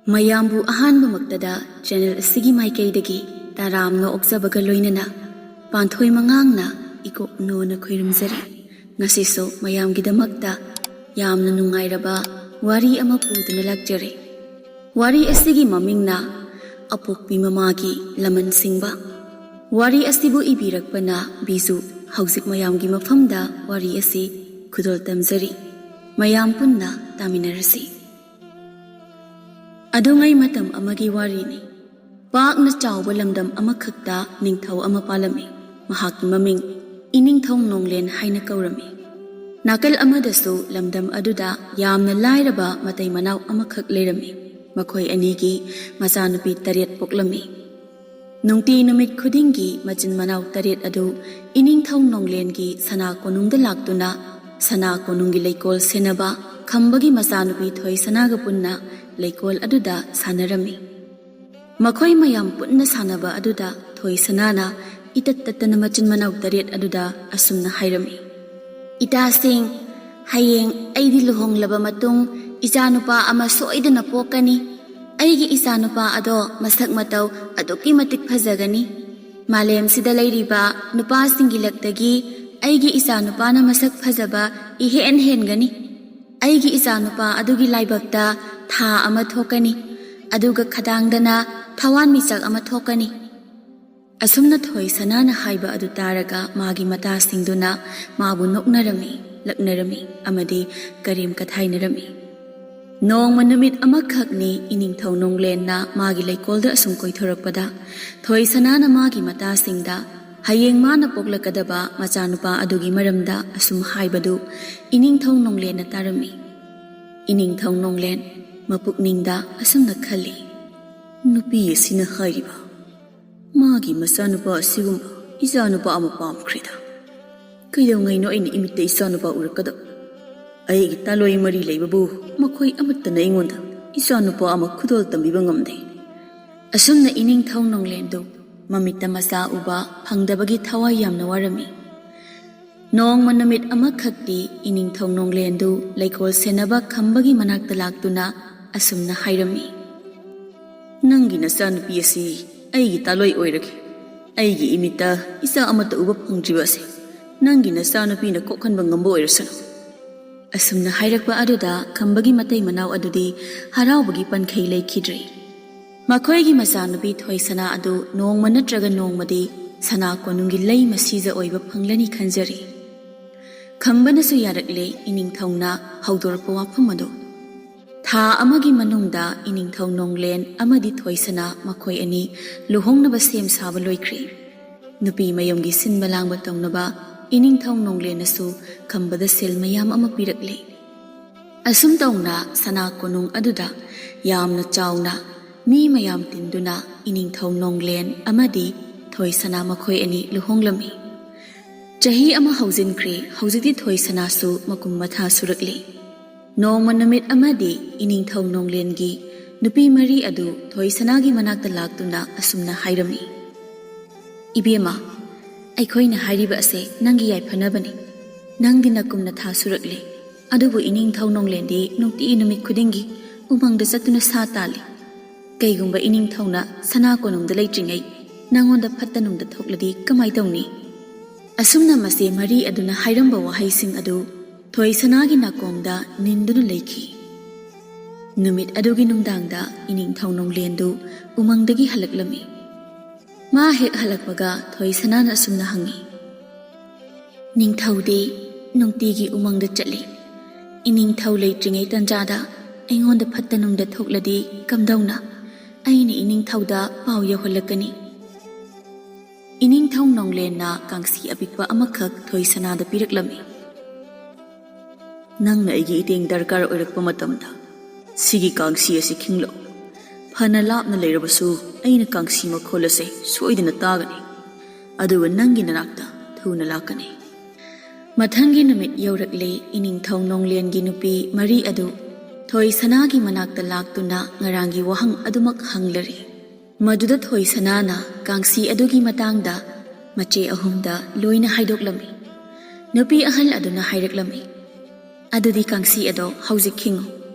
ꯃꯌꯥꯝꯕꯨ ꯑꯍꯥꯟꯕ ꯃꯛꯇꯗ ꯆꯦꯅꯦꯜ ꯑꯁꯤꯒꯤ ꯃꯥꯏꯀꯩꯗꯒꯤ ꯇꯔꯥꯝꯅ ꯑꯣꯛꯆꯕꯒ ꯂꯣꯏꯅꯅ ꯄꯥꯟꯊꯣꯏ ꯃꯉꯥꯡꯅ ꯏꯀꯣꯛꯅꯣꯅ ꯈꯣꯏꯔꯝꯖꯔꯤ. ꯉꯁꯤꯁꯨ ꯃꯌꯥꯝꯒꯤꯗꯃꯛꯇ ꯌꯥꯝꯅ ꯅꯨꯡꯉꯥꯏꯔꯕ ꯋꯥꯔꯤ ꯑꯃ ꯄꯨꯗꯨꯅ ꯂꯥꯛꯆꯔꯤ. ꯋꯥꯔꯤ ꯑꯁꯤꯒꯤ ꯃꯃꯤꯡꯅ ꯑꯄꯣꯛꯄꯤ ꯃꯃꯥꯒꯤ ꯂꯃꯟ ꯁꯤꯡꯕ. ꯋꯥꯔꯤ ꯑꯁꯤꯕꯨ ꯏꯕꯤꯔꯛꯄꯅ ꯕꯤꯖꯨ. ꯍꯧꯖꯤꯛ ꯃꯌꯥꯝꯒꯤ ꯃꯐꯝꯗ ꯋꯥꯔꯤ ꯑꯁꯤ ꯈꯨꯗꯣꯜ ꯇꯝꯖꯔꯤ. ꯃꯌꯥꯝ ꯄꯨꯟꯅ ꯇꯥꯃꯤꯟꯅꯔꯁꯤ. ꯑꯗꯨꯉꯩ ꯃꯇꯝ ꯑꯃꯒꯤ ꯋꯥꯔꯤꯅꯤ. ꯄꯥꯛꯅ ꯆꯥꯎꯕ ꯂꯝꯗꯝ ꯑꯃꯈꯛꯇ ꯅꯤꯡꯊꯧ ꯑꯃ ꯄꯥꯜꯂꯝꯃꯤ. ꯃꯍꯥꯛꯀꯤ ꯃꯃꯤꯡ ꯏꯅꯤꯡꯊꯧ ꯅꯣꯡꯂꯦꯟ ꯍꯥꯏꯅ ꯀꯧꯔꯝꯃꯤ. ꯅꯥꯀꯜ ꯑꯃꯗꯁꯨ ꯂꯝꯗꯝ ꯑꯗꯨꯗ ꯌꯥꯝꯅ ꯂꯥꯏꯔꯕ ꯃꯇꯩ ꯃꯅꯥꯎ ꯑꯃꯈꯛ ꯂꯩꯔꯝꯃꯤ. ꯃꯈꯣꯏ ꯑꯅꯤꯒꯤ ꯃꯆꯥꯅꯨꯄꯤ 8 ꯄꯣꯛꯂꯝꯃꯤ. ꯅꯨꯡꯇꯤ ꯅꯨꯃꯤꯠ ꯈꯨꯗꯤꯡꯒꯤ ꯃꯆꯤꯟ ꯃꯅꯥꯎ 8 ꯑꯗꯨ ꯏꯅꯤꯡꯊꯧ ꯅꯣꯡꯂꯦꯟꯒꯤ ꯁꯅꯥ ꯀꯣꯅꯨꯡꯗ ꯂꯥꯛꯇꯨꯅ ꯁꯅꯥ ꯀꯣꯅꯨꯡꯒꯤ ꯂꯩꯀꯣꯜ ꯁꯦꯟꯅꯕ ꯈꯝꯕꯒꯤ ꯃꯆꯥꯅꯨꯄꯤ ꯊꯣꯏꯁꯅꯥꯒ ꯄꯨꯟꯅ ꯂꯩꯀꯣꯜ ꯑꯗꯨꯗ ꯁꯥꯟꯅꯔꯝꯃꯤ. ꯃꯈꯣꯏ ꯃꯌꯥꯝ ꯄꯨꯟꯅ ꯁꯥꯟꯅꯕ ꯑꯗꯨꯗ ꯊꯣꯏꯁꯅꯥꯅ ꯏꯇꯠ ꯇꯠꯇꯅ ꯃꯆꯤन ꯃꯅꯥꯎ 8 ꯑꯗꯨꯗ ꯑꯁꯨꯝꯅ ꯍꯥꯏꯔꯝꯃꯤ. ꯏꯇꯥꯁꯤꯡ, ꯍꯌꯦꯡ ꯑꯩꯗꯤ ꯂꯨꯍꯣꯡꯂꯕ ꯃꯇꯨꯡ ꯏꯆꯥꯅꯨꯄा ꯑꯃ ꯁꯣꯏꯗꯅ ꯄꯣꯛꯀꯅꯤ. ꯑꯩꯒꯤ ꯏꯆꯥꯅꯨꯄा ꯑꯗꯣ ꯃꯁꯛ ꯃꯇꯧ ꯑꯗꯨꯛꯀꯤ ꯃꯇꯤꯛ ꯐꯖꯒꯅꯤ. ꯃꯥꯂꯦꯝꯁꯤꯗ ꯂꯩꯔꯤꯕ ꯅꯨꯄꯥꯁꯤꯡꯒꯤ ꯂꯛꯇꯒꯤ ꯑꯩꯒꯤ ꯏꯆꯥꯅꯨꯄꯥꯅ ꯃꯁꯛ ꯐꯖꯕ ꯏꯍꯦꯟ ꯍꯦꯟꯒꯅꯤ. ꯑꯩꯒꯤ ꯏꯆꯥꯅꯨꯄꯥ ꯑꯗꯨꯒꯤ ꯂꯥꯏꯕꯛꯇ ꯊꯥ ꯑꯃ ꯊꯣꯛꯀꯅꯤ. ꯑꯗꯨꯒ ꯈꯗꯥꯡꯗꯅ ꯊꯋꯥꯟꯃꯤꯆꯥꯛ ꯑꯃ ꯊꯣꯛꯀꯅꯤ. ꯑꯁꯨꯝꯅ ꯊꯣꯏꯁꯅꯥꯅ ꯍꯥꯏꯕ ꯑꯗꯨ ꯇꯥꯔꯒ ꯃꯥꯒꯤ ꯃꯇꯥꯁꯤꯡꯗꯨꯅ ꯃꯥꯕꯨ ꯅꯣꯛꯅꯔꯝꯃꯤ, ꯂꯛꯅꯔꯝꯃꯤ ꯑꯃꯗꯤ ꯀꯔꯦꯝ ꯀꯊꯥꯏꯅꯔꯝꯃꯤ. ꯅꯣꯡꯃ ꯅꯨꯃꯤꯠ ꯑꯃꯈꯛꯅꯤ ꯏꯅꯤꯡꯊꯧ ꯅꯣꯡꯂꯦꯟꯅ ꯃꯥꯒꯤ ꯂꯩꯀꯣꯜꯗ ꯑꯁꯨꯝ ꯀꯣꯏꯊꯣꯔꯛꯄꯗ ꯊꯣꯏꯁꯅꯥꯅ ꯃꯥꯒꯤ ꯃꯇꯥꯁꯤꯡꯗ ꯍꯌꯦꯡ ꯃꯥꯅ ꯄꯣꯛꯂꯛꯀꯗꯕ ꯃꯆꯥꯅꯨꯄꯥ ꯑꯗꯨꯒꯤ ꯃꯔꯝꯗ ꯑꯁꯨꯝ ꯍꯥꯏꯕꯗꯨ ꯏꯅꯤꯡꯊꯧ ꯅꯣꯡꯂꯦꯟꯅ ꯇꯥꯔꯝꯃꯤ. ꯏꯅꯤꯡꯊꯧ ꯅꯣꯡꯂꯦꯟ ꯃꯄꯨꯛꯅꯤꯡꯗ ꯑꯁꯨꯝꯅ ꯈꯜꯂꯤ. ꯅꯨꯄꯤ ꯑꯁꯤꯅ ꯍꯥꯏꯔꯤꯕ ꯃꯥꯒꯤ ꯃꯆꯥꯅꯨꯄꯥ ꯑꯁꯤꯒꯨꯝꯕ ꯏꯆꯥꯅꯨꯄꯥ ꯑꯃ ꯄꯥꯝꯈ꯭ꯔꯦꯗ. ꯀꯩꯗꯧꯉꯩꯅꯣ ꯑꯩꯅ ꯏꯃꯤꯠꯇ ꯏꯆꯥꯅꯨꯄꯥ ꯎꯔꯛꯀꯗꯕ? ꯑꯩꯒꯤ ꯇꯥꯂꯣꯏ ꯃꯔꯤ ꯂꯩꯕꯕꯨ ꯃꯈꯣꯏ ꯑꯃꯠꯇꯅ ꯑꯩꯉꯣꯟꯗ ꯏꯆꯥꯅꯨꯄꯥ ꯑꯃ ꯈꯨꯗꯣꯜ ꯇꯝꯕꯤꯕ ꯉꯝꯗꯦ. ꯑꯁꯨꯝꯅ ꯏꯅꯤꯡꯊꯧ ꯅꯣꯡꯂꯦꯟꯗꯨ ꯃꯃꯤꯠꯇ ꯃꯆꯥ ꯎꯕ ꯐꯪꯗꯕꯒꯤ ꯊꯋꯥꯏ ꯌꯥꯝꯅ ꯋꯥꯔꯝꯃꯤ. ꯅꯣꯡꯃ ꯅꯨꯃꯤꯠ ꯑꯃꯈꯛꯇꯤ ꯏꯅꯤꯡꯊꯧ ꯅꯣꯡꯂꯦꯟꯗꯨ ꯂꯩꯀꯣꯜ ꯁꯦꯟꯅꯕ ꯈꯝꯕꯒꯤ ꯃꯅꯥꯛꯇ ꯂꯥꯛꯇꯨꯅ ꯑꯁꯨꯝꯅ ꯍꯥꯏꯔꯝꯃꯤ. ꯅꯪꯒꯤ ꯅꯆꯥꯅꯨꯄꯤ ꯑꯁꯤ ꯑꯩꯒꯤ ꯇꯥꯂꯣꯏ ꯑꯣꯏꯔꯒꯦ. ꯑꯩꯒꯤ ꯏꯃꯤꯠꯇ ꯏꯆꯥ ꯑꯃꯠꯇ ꯎꯕ ꯐꯪꯗ꯭ꯔꯤꯕ ꯑꯁꯤ ꯅꯪꯒꯤ ꯅꯆꯥꯅꯨꯄꯤꯅ ꯀꯣꯛꯍꯟꯕ ꯉꯝꯕ ꯑꯣꯏꯔꯁꯅꯨ. ꯑꯁꯨꯝꯅ ꯍꯥꯏꯔꯛꯄ ꯑꯗꯨꯗ ꯈꯝꯕꯒꯤ ꯃꯇꯩ ꯃꯅꯥꯎ ꯑꯗꯨꯗꯤ ꯍꯔꯥꯎꯕꯒꯤ ꯄꯟꯈꯩ ꯂꯩꯈꯤꯗ꯭ꯔꯦ. ꯃꯈꯣꯏꯒꯤ ꯃꯆꯥꯅꯨꯄꯤ ꯊꯣꯏꯁꯅꯥ ꯑꯗꯨ ꯅꯣꯡꯃ ꯅꯠꯇ꯭ꯔꯒ ꯅꯣꯡꯃꯗꯤ ꯁꯅꯥ ꯀꯣꯅꯨꯡꯒꯤ ꯂꯩ ꯃꯁꯤꯖ ꯑꯣꯏꯕ ꯐꯪꯂꯅꯤ ꯈꯟꯖꯔꯤ. ꯈꯝꯕꯅꯁꯨ ꯌꯥꯔꯛꯂꯦ ꯏꯅꯤꯡꯊꯧꯅ ꯍꯧꯗꯣꯔꯛꯄ ꯋꯥꯐꯝ ꯑꯗꯨ. ꯊꯥ ꯑꯃꯒꯤ ꯃꯅꯨꯡꯗ ꯏꯅꯤꯡꯊꯧ ꯅꯣꯡꯂꯦꯟ ꯑꯃꯗꯤ ꯊꯣꯏꯁꯅꯥ ꯃꯈꯣꯏ ꯑꯅꯤ ꯂꯨꯍꯣꯡꯅꯕ ꯁꯦꯝ ꯁꯥꯕ ꯂꯣꯏꯈ꯭ꯔꯦ. ꯅꯨꯄꯤ ꯃꯌꯨꯝꯒꯤ ꯁꯤꯟꯕ ꯂꯥꯡꯕ ꯇꯧꯅꯕ ꯏꯅꯤꯡꯊꯧ ꯅꯣꯡꯂꯦꯟꯅꯁꯨ ꯈꯝꯕꯗ ꯁꯦꯜ ꯃꯌꯥꯝ ꯑꯃ ꯄꯤꯔꯛꯂꯦ. ꯑꯁꯨꯝ ꯇꯧꯅ ꯁꯅꯥ ꯀꯣꯅꯨꯡ ꯑꯗꯨꯗ ꯌꯥꯝꯅ ꯆꯥꯎꯅ ꯃꯤ ꯃꯌꯥꯝ ꯇꯤꯟꯗꯨꯅ ꯏꯅꯤꯡꯊꯧ ꯅꯣꯡꯂꯦꯟ ꯑꯃꯗꯤ ꯊꯣꯏꯁꯅꯥ ꯃꯈꯣꯏ ꯑꯅꯤ ꯂꯨꯍꯣꯡꯂꯝꯃꯤ. ꯆꯍꯤ ꯑꯃ ꯍꯧꯖꯤꯟꯈ꯭ꯔꯦ. ꯍꯧꯖꯤꯛꯇꯤ ꯊꯣꯏꯁꯅꯥꯁꯨ ꯃꯀꯨꯝ ꯃꯊꯥ ꯁꯨꯔꯛꯂꯤ. ꯅꯣꯡꯃ ꯅꯨꯃꯤꯠ ꯑꯃꯗꯤ ꯏꯅꯤꯡꯊꯧ ꯅꯣꯡꯂꯦꯟꯒꯤ ꯅꯨꯄꯤ 4 ꯑꯗꯨ ꯊꯣꯏꯁꯅꯥꯒꯤ ꯃꯅꯥꯛꯇ ꯂꯥꯛꯇꯨꯅ ꯑꯁꯨꯝꯅ ꯍꯥꯏꯔꯝꯃꯤ. ꯏꯕꯦꯝꯃ, ꯑꯩꯈꯣꯏꯅ ꯍꯥꯏꯔꯤꯕ ꯑꯁꯦ ꯅꯪꯒꯤ ꯌꯥꯏꯐꯅꯕꯅꯤ. ꯅꯪꯗꯤ ꯅꯀꯨꯝ ꯅꯊꯥ ꯁꯨꯔꯛꯂꯤ. ꯑꯗꯨꯕꯨ ꯏꯅꯤꯡꯊꯧ ꯅꯣꯡꯂꯦꯟꯗꯤ ꯅꯨꯡꯇꯤ ꯅꯨꯃꯤꯠ ꯈꯨꯗꯤꯡꯒꯤ ꯎꯃꯪꯗ ꯆꯠꯇꯨꯅ ꯁꯥ ꯇꯥꯜꯂꯤ. ꯀꯩꯒꯨꯝꯕ ꯏꯅꯤꯡꯊꯧꯅ ꯁꯅꯥ ꯀꯣꯅꯨꯡꯗ ꯂꯩꯇ꯭ꯔꯤꯉꯩ ꯅꯪꯉꯣꯟꯗ ꯐꯠꯇ ꯅꯨꯡꯗ ꯊꯣꯛꯂꯗꯤ ꯀꯃꯥꯏ ꯇꯧꯅꯤ? ꯑꯁꯨꯝꯅ ꯃꯆꯦ 4 ꯑꯗꯨꯅ ꯍꯥꯏꯔꯝꯕ ꯋꯥꯍꯩꯁꯤꯡ ꯑꯗꯨ ꯊꯣꯏꯁꯅꯥꯒꯤ ꯅꯥꯀꯣꯡꯗ ꯅꯤꯟꯗꯨꯅ ꯂꯩꯈꯤ. ꯅꯨꯃꯤꯠ ꯑꯗꯨꯒꯤ ꯅꯨꯡꯗꯥꯡꯗ ꯏꯅꯤꯡꯊꯧ ꯅꯣꯡꯂꯦꯟꯗꯨ ꯎꯃꯪꯗꯒꯤ ꯍꯜꯂꯛꯂꯝꯃꯤ. ꯃꯥ ꯍꯦꯛ ꯍꯜꯂꯛꯄꯒ ꯊꯣꯏꯁꯅꯥꯅ ꯑꯁꯨꯝꯅ ꯍꯪꯉꯤ. ꯅꯤꯡꯊꯧꯗꯤ ꯅꯨꯡꯇꯤꯒꯤ ꯎꯃꯪꯗ ꯆꯠꯂꯤ. ꯏꯅꯤꯡꯊꯧ ꯂꯩꯇ꯭ꯔꯤꯉꯩ ꯇꯟꯖꯥꯗ ꯑꯩꯉꯣꯟꯗ ꯐꯠꯇ ꯅꯨꯡꯗ ꯊꯣꯛꯂꯗꯤ ꯀꯝꯗꯧꯅ ꯑꯩꯅ ꯏꯅꯤꯡꯊꯧꯗ ꯄꯥꯎ ꯌꯧꯍꯜꯂꯛꯀꯅꯤ? ꯏꯅꯤꯡꯊꯧ ꯅꯣꯡꯂꯦꯟꯅ ꯀꯥꯡꯁꯤ ꯑꯄꯤꯛꯄ ꯑꯃꯈꯛ ꯊꯣꯏꯁꯅꯥꯗ ꯄꯤꯔꯛꯂꯝꯃꯤ. ꯅꯪꯅ ꯑꯩꯒꯤ ꯏꯇꯦꯡ ꯗꯔꯀꯥꯔ ꯑꯣꯏꯔꯛꯄ ꯃꯇꯝꯗ ꯁꯤꯒꯤ ꯀꯥꯡꯁꯤ ꯑꯁꯤ ꯈꯤꯡꯂꯛꯎ. ꯐꯅ ꯂꯥꯞꯅ ꯂꯩꯔꯕꯁꯨ ꯑꯩꯅ ꯀꯥꯡꯁꯤ ꯃꯈꯣꯜ ꯑꯁꯤ ꯁꯣꯏꯗꯅ ꯇꯥꯒꯅꯤ. ꯑꯗꯨꯒ ꯅꯪꯒꯤ ꯅꯅꯥꯛꯇ ꯊꯨꯅ ꯂꯥꯛꯀꯅꯤ. ꯃꯊꯪꯒꯤ ꯅꯨꯃꯤꯠ ꯌꯧꯔꯛꯂꯦ. ꯏꯅꯤꯡꯊꯧ ꯅꯣꯡꯂꯦꯟꯒꯤ ꯅꯨꯄꯤ 4 ꯑꯗු ꯊꯣꯏꯁꯅꯥꯒꯤ ꯃꯅꯥꯛꯇ ꯂꯥꯛꯇꯨꯅ ꯉꯔꯥꯡꯒꯤ ꯋꯥꯍꯪ ꯑꯗꯨꯃꯛ ꯍꯪꯂꯔꯤ. ꯃꯗꯨꯗ ꯊꯣꯏꯁꯅꯥꯅ ꯀꯥꯡꯁꯤ ꯑꯗꯨꯒꯤ ꯃꯇꯥꯡꯗ ꯃꯆꯦ 3ꯗ ꯂꯣꯏꯅ ꯍꯥꯏꯗꯣꯛꯂꯝꯃꯤ. ꯅꯨꯄꯤ ꯑꯍꯜ ꯑꯗꯨꯅ ꯍꯥꯏꯔꯛꯂꯝꯃꯤ. ꯑꯗꯨꯗꯤ ꯀꯥꯡꯁꯤ ꯑꯗꯣ ꯍꯧꯖꯤꯛ ꯈꯤꯡꯉꯨ.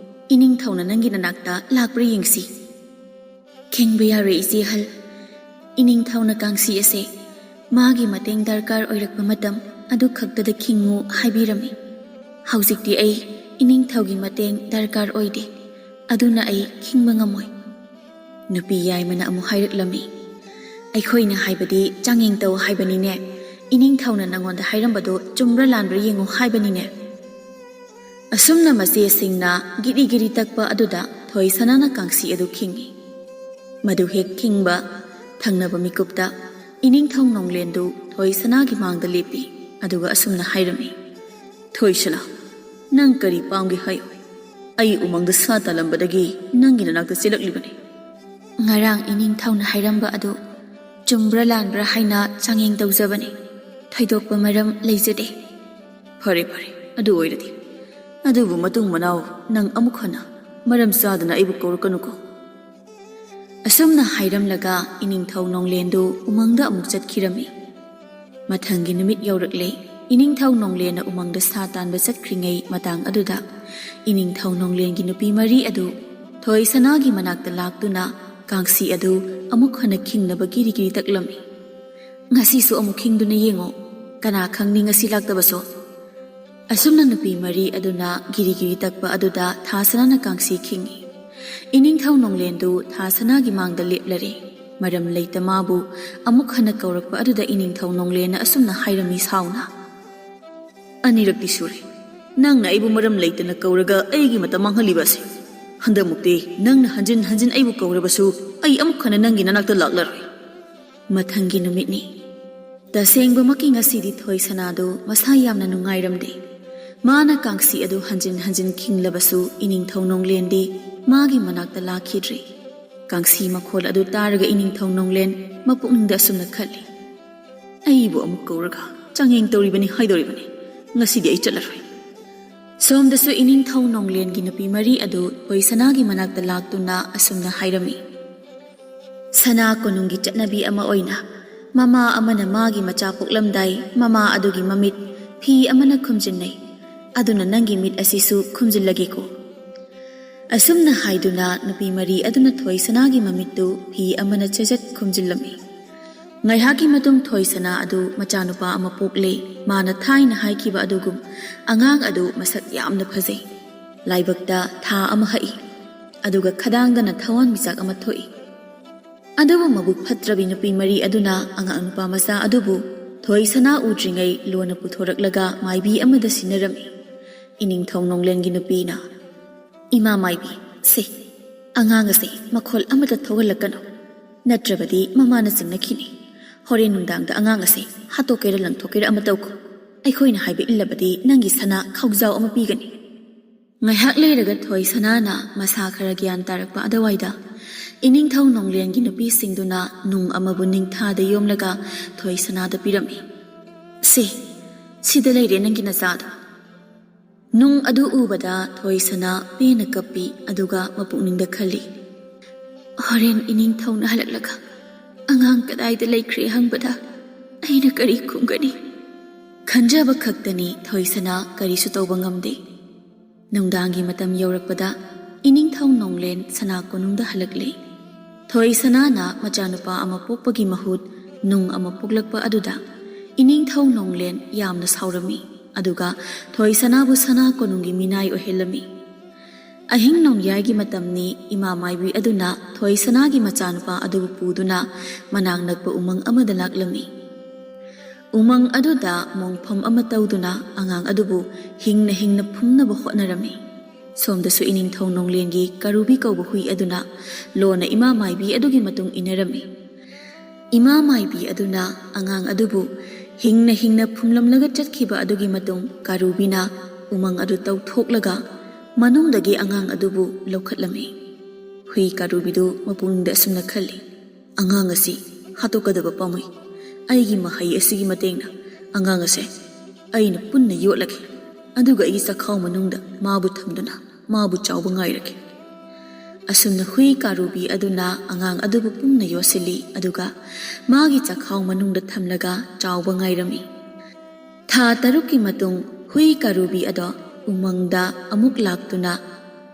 Ining thau na nangi nanakta lakpra yingsi. King bayare isi hal. Ining thau na kangsi ase. Magi mateng darkar oirak pamatam adu khakta da kingu haibirami. Hausik di ay ining thau gi mateng darkar oide. Adu na ay king mangamoy. Nupi yay mana amu hairak lami. Ay khoy na haibadi changing tau haibani ne. Ining thau na nangon da hairambado chumra lanbra yengu haibani ne. Asumna masi singna giri giri takpa aduda thoi sanana kangsi adu kingi. Madu hek kingba thangna ba mikupta ining thong nonglendu thoi sanagi mangda lepi aduga asumna hairami. Thoi shala nang kari paungi hayo. Ay umangda sa talambadagi nangi nanakta silaklibani. Ngarang ining thong na hairamba adu chumbra lanbra haina changing tawjabani. Thaidokpa maram leijade. Phare phare adu oiradi. Adubu matung manaw nang amuk hana maram sadana aibu kaurukanuko. Asumna hairam laga ining thau nonglendu umangda amuk chatkirami. Mathangi numit yaurakle ining thau nonglena umangda sa tanba chatkringai matang aduda ining thau nonglengi nupi mari adu thoi sanagi manakta laktuna kangsi adu amuk hana khingnaba giri giri taklami. Ngasi su amuk khingduna yengo kana khangni ngasi laktabaso. Asumna nupi mari aduna giri giri takpa aduda thasana kangsi kingi. Ining thau nonglendu thasana gi mangda leplare. Maram leita mabu amuk hana kaurakpa aduda ining thau nonglena asumna hairami sauna. Anirakti sure. Nang na aibu maram leita na kauraga aigi mata manghalibase. Handa mukti nang na hanjin aibu kaurabasu ay amuk hana nangi nanakta laklaroi. Mathangi numitni. Tasengba maki ngasidi thoi sanado masayamna nungairamde. Mana kangsi adu hanjin kinglabasu ining thau nonglendi magi manakta lakhidri. Kangsi makhol adu taraga ining thau nonglen mapukningda asumna khali. Aibu amuk kauraga changeng tauribani haidoribani. Ngasidi ay chalaroi. Somdasu ining thau nonglen gi nupi mari adu thoi sanagi manakta laktuna asumna hairami. Sana konungi chatnabi ama oina. Mama amana magi macha poklamdai mama adugi mamit phi amana khumjinnai. Aduna nangi mit asisu khumjillagi ko. Asumna haiduna nupi mari aduna thoi sanagi mamittu phi amana chajat khumjillami. Ngaihaki matung thoi sana adu machanupa ama pokle mana thaina haikiba adugum angang adu masak yamna phajai. Laibakta tha ama hai. Aduga khadangdana thawan misak ama thoi. Adubu mabuk phatrabi nupi mari aduna angang nupa masa adubu thoi sana udringai lona puthoraklaga maibi amada sinarami. Ining thong nonglengi nupi na. Ima maibi, se. Angang ase makhol amada thogalakano. Natrabadi mama na singnakini. Hore nundang da angang ase hatokera langthokera amatawko. Ay khoy na haibi illabadi nangi sana khawzaw amapigani. Ngayhak leiraga thoi sana na masa khara gyan tarakpa adawaida. Ining thau nonglengi nupi singduna nung amabu ningthada yomlaga thoi sanada pirami. Se, sida leire nangi nazada. Nung adu ubada thoi sana pena kapi aduga mapukningda khali. Horen ining thau na halaklaga. Angang kadayda laikre hangbada. Aina kari kungani. Khanjaba khaktani thoi sana kari sutawba ngamde. Nungdangi matam yaurakpada ining thau nonglen sana konungda halakle. Thoi sana na machanupa ama pokpagi mahut nung ama puklakpa aduda ining thau nonglen yamna saurami aduga thoi sana bu sana konungi minai ohelami. Ahing nongyai gi matamni ima maibi aduna thoi sana gi machanupa adubu puduna manang nakpa umang amada laklami. Umang aduda mongpham ama tawduna angang adubu hingna phumnaba hotnarami. Somdasu ining thau nonglengi karubi kauba hui aduna lona ima maibi adugi matung inarami. Ima maibi aduna angang adubu hingna phumlamlaga chatkhiba adugi matung karubina umang adu tawthoklaga manungdagi angang adubu laukhatlami. Hui karubidu mapungda asumna khali. Angang asi hatokadaba pamui. Aigi mahai asigi matengna angang ase aina punna yotlagi. Aduga igi sakhaw manungda mabu thamduna mabu chawba ngairaki. Asumna hui karubi aduna angang adubu pumna yosili aduga magi sakhaw manungda thamlaga chawba ngairami. Tha tarukki matung hui karubi ado umangda amuk laktuna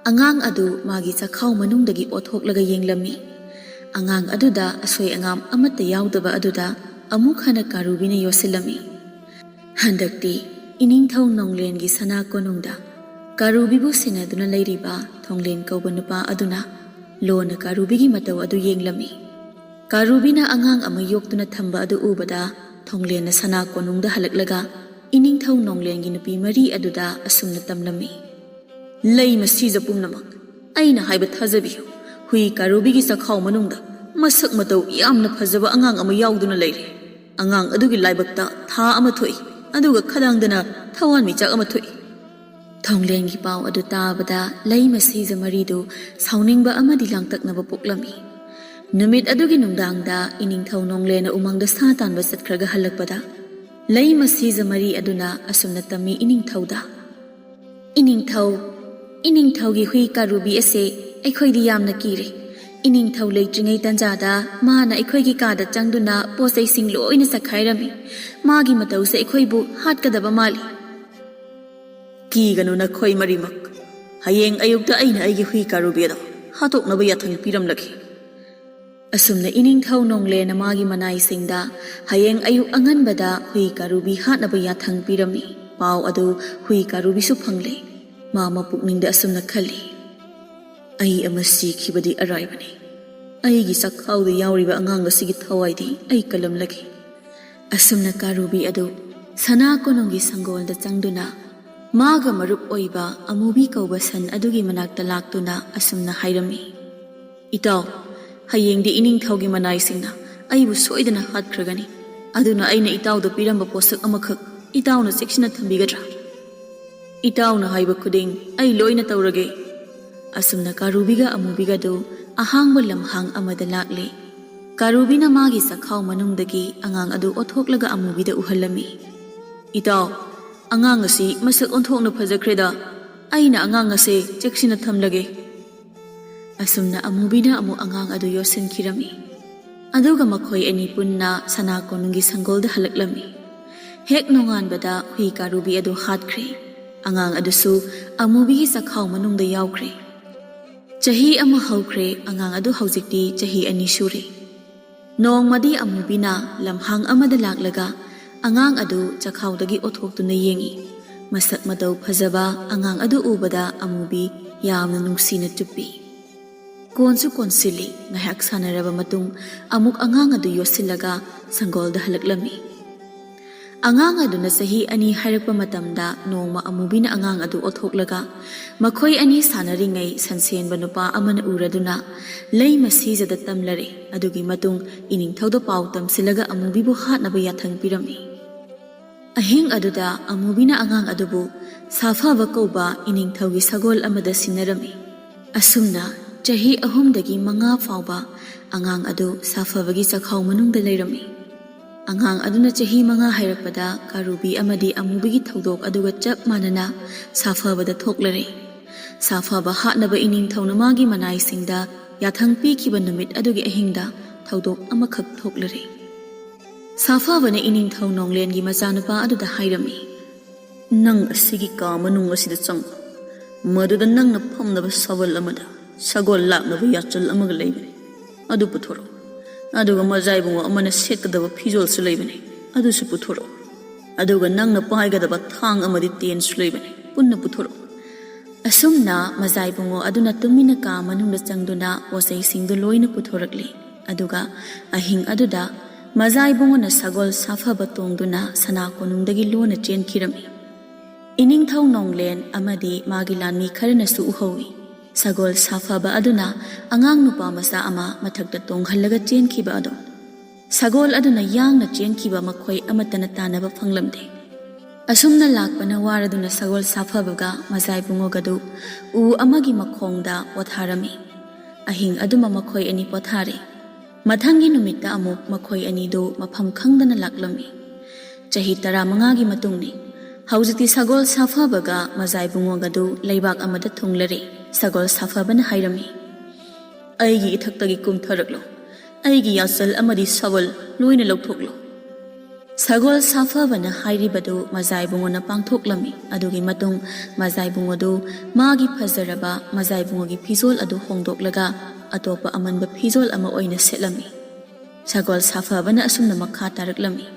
Angang adu magi chakhau manungdagi othok-laga yenglami. Angang aduda asoi angam amata yaudaba aduda amuk hana Karubina yosilami. Handakti iningthau nonglengi sana konungda Karubibu senaduna leiriba thonglen kauba nupa aduna lona Karubigi matau adu yenglami. Karubina angang ama yoktuna thamba adu ubada thonglen sana konungda halaklaga iningthau nonglengi nupi mari aduda asumna tamlami. Lei masija pumnamak aina haiba thajabiyo hui Karubigi sakhau manungda masak matau yamna phajaba angang ama yauduna leire. Angang adugi laibakta tha ama thoi aduga khadangdana thawan michak ama thoi. Thonglengi pau adu tabada lei masija maridu sauningba amadi langtaknaba poklami. Numit adugi nungdangda iningthau nonglena umangda sa tanba satkhraga halakpada lei masija mari aduna asumna tammi iningthauda. Iningthaugi hui Karubi ase aikhoidi yamna kire. Iningthau leitringai tanjada mana aikhoigi kada changduna posai sing loina sakhairami. Magi matause aikhoibu hatkadaba mali. Kiganu na khoi marimak hayeng ayukta aina aigi hui Karubi ado hatoknaba yathang piramlaki. Asumna iningthau nonglena magi manai singda hayeng ayuk anganbada hui Karubi hatnaba yathang pirami. Pau adu hui Karubi su phangle. Mama pukningda asumna khali. Ai ama sikhibadi araibani. Aigi sakhauda yauriba angang asigi thawaidi ai kalamlaki. Asumna Karubi adu sana konongi sangolda changduna maga marup oiba amubi kauba san adugi manakta laktuna asumna hairami. Itaw hayengdi iningthaugi manai singna aibu soidana hatkragani. Aduna aina itawda piramba posak amakhak itawna seksina thambigadra. Itawna haiba khuding ai loina tawrage. Asumna Karubiga amubiga do ahangba lamhang amada lakle. Karubina magi sakhau manungdagi angang adu othoklaga amubida uhalami. Itaw angang asi masak onthokna phajakreda aina angang ase cheksina thamlage. Asumna amubina amu angang adu yosin kirami. Aduga makhoi ani punna sana konungi sangolda halaklami. Hek nonganbada hui Karubi adu hatkre. Angang adusu amubigi sakhau manungda yaukre. Chahi ama haukre angang adu haujikti chahi ani sure. Nongmadi amubina lamhang amada laklaga angang adu chakhaudagi othoktuna yengi. Masak matau phajaba angang adu ubada amubi yamna nungsina tuppi. Konsu konsili ngahak sanaraba matung amuk angang adu yosilaga sangolda halaklami. Angang adu na sahi ani harakpa matamda nongma amubina angang adu othoklaga makhoi ani sanaringai sansenba nupa amana uraduna lei masijada tamlare adugi matung iningthauda pau tamsilaga amubibu hatnaba yathang pirami. Ahing aduda amubina angang adubu safaba kauba iningthaugi sagol amada sinarami. Asumna chahi ahumdagi manga fauba angang adu safabagi chakhau manungda leirami. Angang aduna chahi manga hairakpada Karubi amadi amubigi thaudok aduga chap manana safabada thoklare. Safaba hatnaba iningthauna magi manai singda yathang pikhiba numit adugi ahingda thaudok amakhak thoklare. Safabana iningthau nonglengi machanupa aduda hairami. Nang asigi ka manung asida chang maduda nangna phamnaba sawal amada sagol laknaba yachal amaga leibani adu puthoro. Aduga majaibungo amana setkadaba fijol su leibani adu su puthoro. Aduga nangna paigadaba thang amadi ten su leibani punna puthoro. Asumna majaibungo aduna tumina ka manungda changduna wasai singdu loina puthorakli. Aduga ahing aduda majaibungo na sagol safaba tongduna sana konungdagi lona chenkirami. Iningthau nonglen amadi magi lanmi kharana su uhawi. Sagol safaba aduna angang nupa masa ama mathakta tonghallaga chenkhiba ado. Sagol aduna yangna chenkhiba makhoi amatana tanaba phanglamde. Asumna lakpana waraduna sagol safabaga majaibungogadu u amagi makhongda potharami. Ahing aduma makhoi ani pothare. Mathangi numitta amuk makhoi ani do mapham khangdana laklami. Chahi 15 gi matungni haujiti sagol safabaga majaibungogadu leibak amada thunglare. Sagol safabana hairami. Aigi ithaktagi kumtharaklo. Aigi yasal amadi sawal loina lokthoklo. Sagol safabana hairibadu mazai bungona pangthoklami adugi matung mazai bungodu magi phazaraba mazai bungogi phizol adu hongdoklaga atopa amanba phizol ama oina setlami Sagol safabana asumna makha taraklami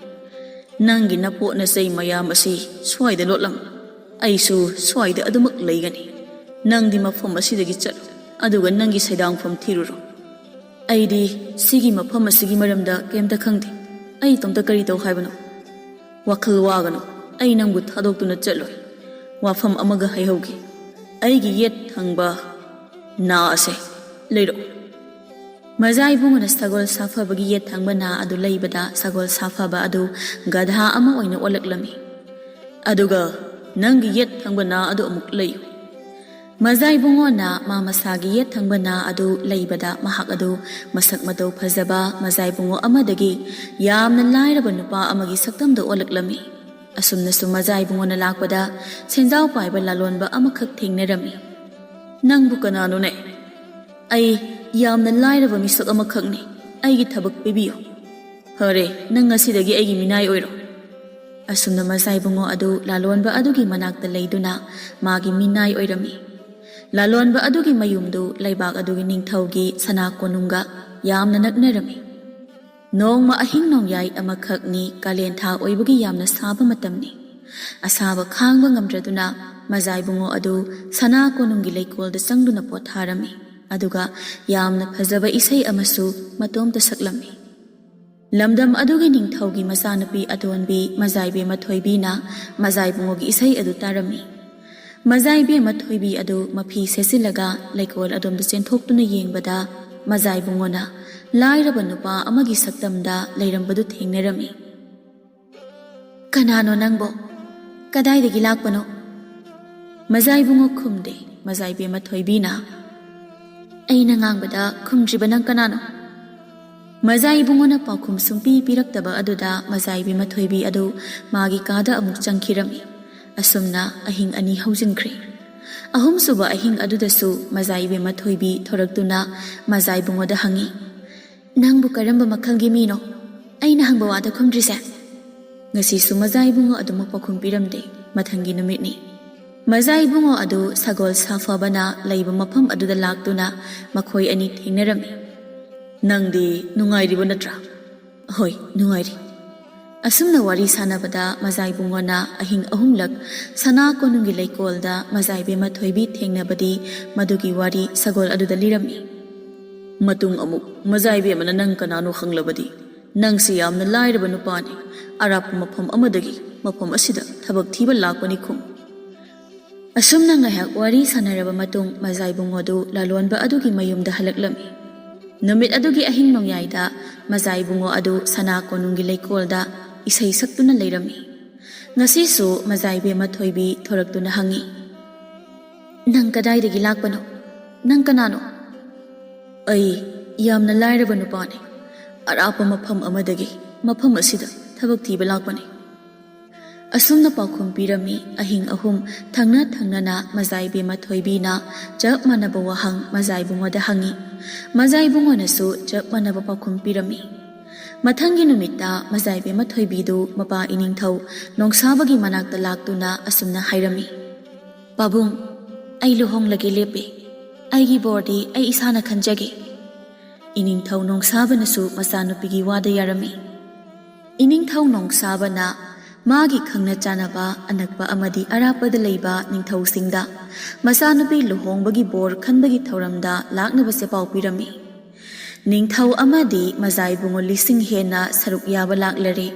Nangi napo na say mayam asi swaida lotlam aisu swaida adumak laygani Nangdi mafam asidagi chat aduga nangi saidang fam thiruro Aidi sigi mafam asigi maramda kemta khangdi Ai tomta kari taw haibano Wakal wagano ai nangbu thadokuna chaloi Wafam amaga haihaugi Aigi yet thangba na ase leiro Mazai bungona sagol safabagi yet thangba na adu laibada sagol safaba adu gadha ama oina olaklami Aduga nangi yet thangba na adu amuk layo Mazai bungona mamasagi yet thangba na adu laibada mahak adu masak mataw phazaba mazai bungo amadagi yamna lairaba nupa amagi saktamda olaklami Asumna su mazai bungona lakpada senjaw paiba lalonba amakhak thengnarami Nangbu kanano ne Ai yamna lairaba misak amakhakni aigi thabak pibiyo Hare nang ngasidagi aigi minai oiro Asumna mazai bungo adu lalonba adugi manakta leiduna magi minai oirami Lalonba adugi mayumdu laibak adugi ningthaugi sana konunga yamna naknarami Nongma ahing nongyai amakhakni kalen tha oibagi yamna saba matamni Asaba khangba ngamdraduna mazai bungo adu sana konungi leikolda sangduna potharami aduga yamna phazaba isai amasu matomta saklami Lamdam adugi ningthaugi masanapi atonbi mazai be mathoibina mazai bungogi isai adu tarami Mazai be mathoibi adu mafi sesilaga laikol adom da chenthoktuna yengbada mazai bungona lairaba nupa amagi saktamda leirambadu thengnarami Kanano nangbo kadaidagi lakpano Mazai bungo khumde mazai be mathoibina Aina ngangbada khumdriba nang kanano Mazai bungona paukhum sumpi piraktaba aduda mazai be mathoibi adu magi kada amuk changkhirami Asumna ahing ani haujinkri Ahum suba ahing adudasu mazai be mathoibi thoraktuna mazai bungoda hangi Nangbu karamba makhalgi mino aina hangba wada khumdrise Ngasi su mazai bungo adu mapakhum piramde mathangi numitni Mazai bungo adu sagol safabana laiba mafam aduda laktuna makhoi ani thengnarami Nangdi nungairibo natra Hoi nungairi Asumna wari sanabada mazai bungona ahing ahumlak sana konungi leikolda mazai be mathoibi thengnabadi madugi wari sagol aduda lirami Matung amuk mazai be mana nang kanano khanglabadi nang si yamna lairaba nupani arap mafam amadagi mafam asida thabak thiba lakpani khum Asumna ngahak wari sanaraba matung mazai bungodu lalonba adugi mayumda halaklami Namit adugi ahing nongyaida mazai bungo adu sana konungi leikolda Isai saktuna leirami Ngasi su mazai be mathoibi thoraktuna hangi Nang kadaidagi lakpano Nang kanano Ai yamna lairaba nupani Arapa mafam amadagi mafam asida thabak thiba lakpani Asumna paukhum pirami ahing ahum thangna mazai be mathoibi na chap manaba wahang mazai bungoda hangi Mazai bungona su chap manaba paukhum pirami Mathangi numita mazai be mathoibidu mapa iningthau nongsabagi manakta laktuna asumna hairami Babung ai luhonglage lepe aigi body ai isana khanjage Iningthau nongsabana su masanupigi wada yarami Iningthau nongsabana magi khangna chanaba anakpa amadi arapada leiba ningthau singda masanupi luhongbagi bor khanbagi thauramda laknaba se pau pirami Ningthau amadi mazai bungo lising hena saruk yaba laklare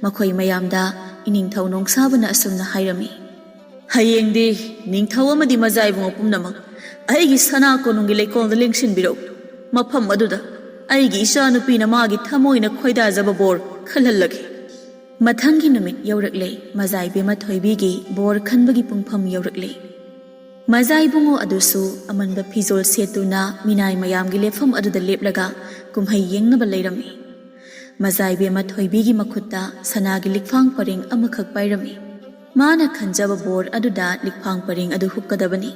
makhoi mayamda iningthau nongsabana asumna hairami Hayengdi ningthau amadi mazai bungo pumnamak aigi sana konungi leikolda lengsin biro mafam aduda aigi isha nupina magi thamoina khoidajaba bor khalhallage Mathangi numit yaurakle mazai be mathoibigi bor khanbagi pungpham yaurakle Mazai bungo adusu amanba phizol setuna minai mayamgi lefam aduda leplaga kumhai yengnaba leirami Mazai be mathoibigi makhutta sanagi likphang pareng amakhak pairami Mana khanjaba bor aduda likphang pareng adu hukkadabani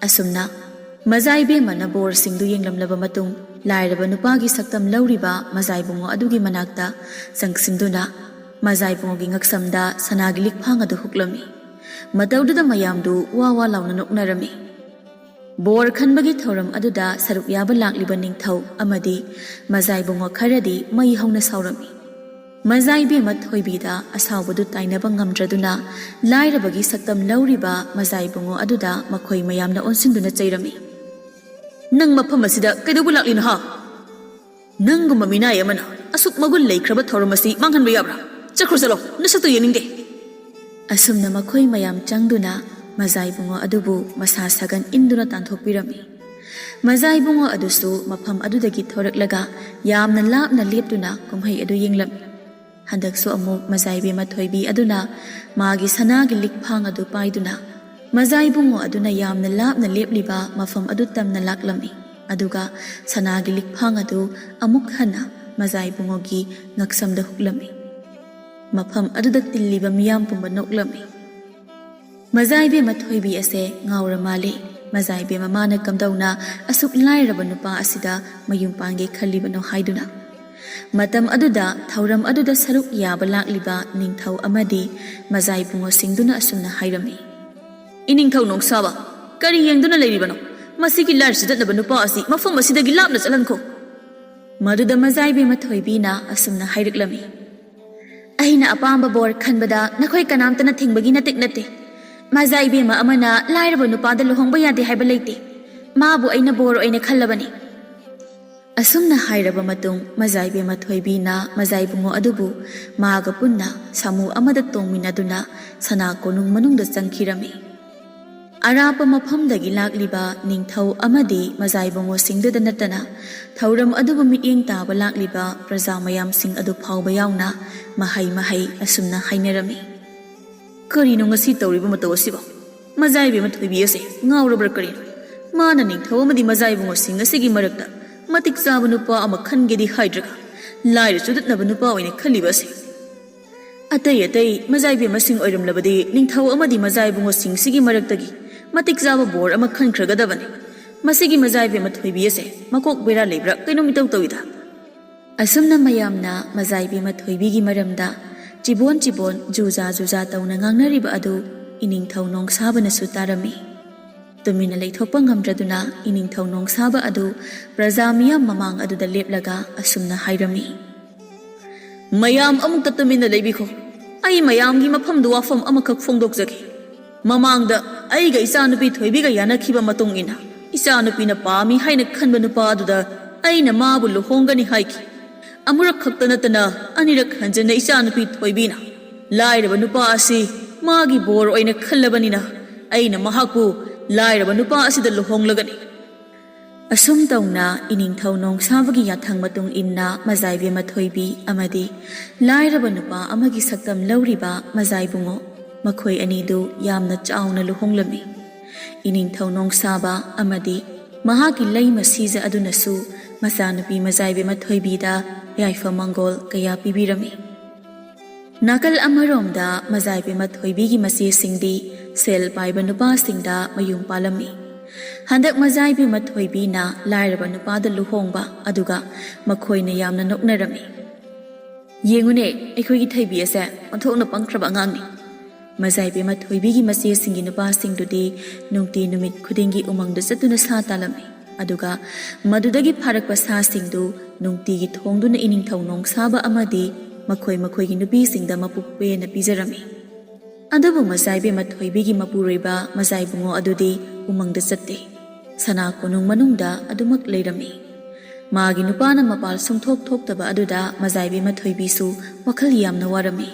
Asumna Mazai be mana bor singdu yenglamlaba matung lairaba nupagi saktam lauriba mazai bungo adugi manakta sangsinduna ꯃꯖꯥꯏꯕꯨꯡꯒꯤ ꯉꯛꯁꯝꯗ ꯁꯅꯥꯒꯤ ꯂꯤꯛꯐꯥꯡ ꯑꯗꯨ ꯍꯨꯛꯂꯝꯃꯤ ꯃꯇꯧꯗꯨꯗ ꯃꯌꯥꯝꯗꯨ ꯋꯥ ꯋꯥ ꯂꯥꯎꯅ ꯅꯣꯛꯅꯔꯝꯃꯤ ꯕꯣꯔ ꯈꯟꯕꯒꯤ ꯊꯧꯔꯝ ꯑꯗꯨꯗ ꯁꯔꯨꯛ ꯌꯥꯕ ꯂꯥꯛꯂꯤꯕ ꯅꯤꯡꯊꯧ ꯑꯃꯗꯤ ꯃꯖꯥꯏꯕꯨꯡ ꯈꯔꯗꯤ ꯃꯩ ꯍꯧꯅ ꯁꯥꯎꯔꯝꯃꯤ ꯃꯖꯥꯏꯕꯦꯝꯃ ꯊꯣꯏꯕꯤꯗ ꯑꯁꯥꯎꯕꯗꯨ ꯇꯥꯏꯅꯕ ꯉꯝꯗ꯭ꯔꯗꯨꯅ ꯂꯥꯏꯔꯕꯒꯤ ꯁꯛꯇꯝ ꯂꯧꯔꯤꯕ ꯃꯖꯥꯏꯕꯨꯡ ꯑꯗꯨꯗ ꯃꯈꯣꯏ ꯃꯌꯥꯝꯅ ꯑꯣꯟꯁꯤꯟꯗꯨꯅ ꯆꯩꯔꯝꯃꯤ ꯅꯪ ꯃꯐꯝ ꯑꯁꯤꯗ ꯀꯩꯗꯧꯕ ꯂꯥꯛꯂꯤꯅꯣ ꯍꯥ ꯅꯪꯒꯨꯝꯕ ꯃꯤꯅꯥꯏ ꯑꯃꯅ ꯑꯁꯨꯛ ꯃꯒꯨꯟ ꯂꯩꯈ꯭ꯔꯕ ꯊꯧꯔꯝ ꯑꯁꯤ ꯃꯥꯡꯍꯟꯕ ꯌꯥꯕ꯭ꯔꯥ ꯆꯠꯈ꯭ꯔꯣ ꯆꯠꯂꯣ ꯅꯁꯛꯇꯨ ꯌꯦꯡꯅꯤꯡꯗꯦ ꯑꯁꯨꯝꯅ ꯃꯈꯣꯏ ꯃꯌꯥꯝ ꯆꯪꯗꯨꯅ ꯃꯖꯥꯏꯕꯨꯡ ꯑꯗꯨꯕꯨ ꯃꯁꯥ ꯁꯥꯒꯟ ꯏꯟꯗꯨꯅ ꯇꯥꯟꯊꯣꯛꯄꯤꯔꯝꯃꯤ ꯃꯖꯥꯏꯕꯨꯡ ꯑꯗꯨꯁꯨ ꯃꯐꯝ ꯑꯗꯨꯗꯒꯤ ꯊꯣꯔꯛꯂꯒ ꯌꯥꯝꯅ ꯂꯥꯞꯅ ꯂꯦꯞꯇꯨꯅ ꯀꯨꯝꯍꯩ ꯑꯗꯨ ꯌꯦꯡꯂꯝꯃꯤ ꯍꯟꯗꯛꯁꯨ ꯑꯃꯨꯛ ꯃꯖꯥꯏꯕꯦꯝꯃ ꯊꯣꯏꯕꯤ ꯑꯗꯨꯅ ꯃꯥꯒꯤ ꯁꯅꯥꯒꯤ ꯂꯤꯛꯐꯥꯡ ꯑꯗꯨ ꯄꯥꯏꯗꯨꯅ ꯃꯖꯥꯏꯕꯨꯡ ꯑꯗꯨꯅ ꯌꯥꯝꯅ लापना लेपलिबा मफम अदु तमना लाक्लमी अदुगा सनागी लिक्फांग अदु अमुक हना मजाइबुंगोगी ngaksamda huklami मफम अदुदा तिल्लिबा मियाम पुंबा नोक्लमी मजाइबे मथोइबी असे ngaura male मजाइबे ममाना कमदौना असुक लाइरबा नुपा असिदा मयुम पांगे खल्लिबनो हाइदुना मतम अदुदा थौरम अदुदा सरुक याबा लाक्लिबा निंगथौ अमदी मजाइबुंगो सिंगदुना असुमना हाइरमी इनिंगथौ नोंसाबा करी येंगदुना लेरिबनो मसिगी लार सिदनबा नुपा असि मफम असिदगी लापना चलनखो मदुदा मजाइबे मथोइबीना असुमना हाइरक्लमी अहिना अपांबा बोर खनबदा नखोय कनामतना थिंगबगी नतिक नते मजाइबे मा अमना लाइरबा नुपादा लुहोंबा यादे हाइबा लेते माबु अइना बोर अइना खल्लबनी असुमना हाइरबा मतुंग मजाइबे मथोइबीना मजाइबुंगो अदुबु मागा पुन्ना सामु अमदा तोंगमिनादुना सना कोनुंग मनुंगदा चंखिरमी अराप मफमदगी लाक्लिबा निंगथौ अमदी मजाइबुंगो सिंगदुदा नतना थौरम अदुबु मिटिंग ताबा लाक्लिबा प्रजा मयाम सिंग अदु फावबा यावना mahai mahai asumna hainarami karino ngasi tawriba mataw asiba majaibe mathuibi ase ngaurabra karino mana ningthau amadi majaibu ngosing asigi marakta matik chabu nupa ama khangedi haidraga laira chudutnaba nupa oine khaliba ase atai atai majaibe masing oiramlabadi ningthau amadi majaibu ngosing sigi maraktagi matik chabu bor ama khankhragadabani masigi majaibe mathuibi ase makok bera lebra kaino mitaw tawida असुमना मयामना मजाइबे मथोइबीगी मरमदा चिबोन चिबोन जुजा जुजा तौना ngangnariba adu iningthau nongsabanasu tarami tumina leithokpa ngamdraduna iningthau nongsaba adu praja miyam mamang aduda leplaga asumna hairami mayam amukta tumina leibikho ai mayamgi mafamdu wafam amakak fongdokjagi mamangda aiga ichanupi thoibiga yanakhiba matungina ichanupina pami haina khanba nupa aduda aina mabu luhongani haiki अमुरक खक्तनतना अनिरक हंजन इचानुपी थोइबीना लाइरबा नुपा असि मागी bore ओइना खल्लबनिना अइना महाकु लाइरबा नुपा असिदा लुहोंगलगनी assume तौना इनिंगथौ नोंसाबगी याथंग मतुंग इन्ना मजाइबे मथोइबी अमदी लाइरबा नुपा अमगी सक्तम लौरिबा मजाइबुंगो मखोय अनिदु यामना Chowna लुहोंगलमी इनिंगथौ नोंसाबा अमदी महाकी lemma सीजा अदुनसु मसानुपी मजाइबे मथोइबीदा याइफा Mongol कया पिबिरमी नाकल अमरोमदा मजाइबे मथोइबीगी मसे सिंगदी cell पाइबा नुपा सिंगदा मयुम पालमी हंदक मजाइबे मथोइबीना लाइरबा नुपादा लुहोंबा अदुगा मखोइना यामना नोकनरमी येंगुने अखोइगी थैबी असे ओंथोकना पंख्रबा अंगांगनी मजाइबे मथोइबीगी मसे सिंगी नुपा सिंगदुदी नुंगती नुमित खुदिंगी उमंगदा चतुना सा तालमी अदुगा मदुदगी फारकपा सासिंगदु नुंगतीगी थोंगदुना इनिंगथौ नोंसाबा अमदी मखोय मखोयगी नुपीसिंगदा मपुकपेना पिजरमी अदुबु मजाइबे मथोइबीगी मपुरैबा मजाइबुंगो अदुदी उमंगदा चत्ते सना कोनुंग मनुंगदा अदुमक Laramie मागी नुपाना मपाल सुंगथोक थोक्तबा अदुदा मजाइबे मथोइबीसु वखल यामना वारमी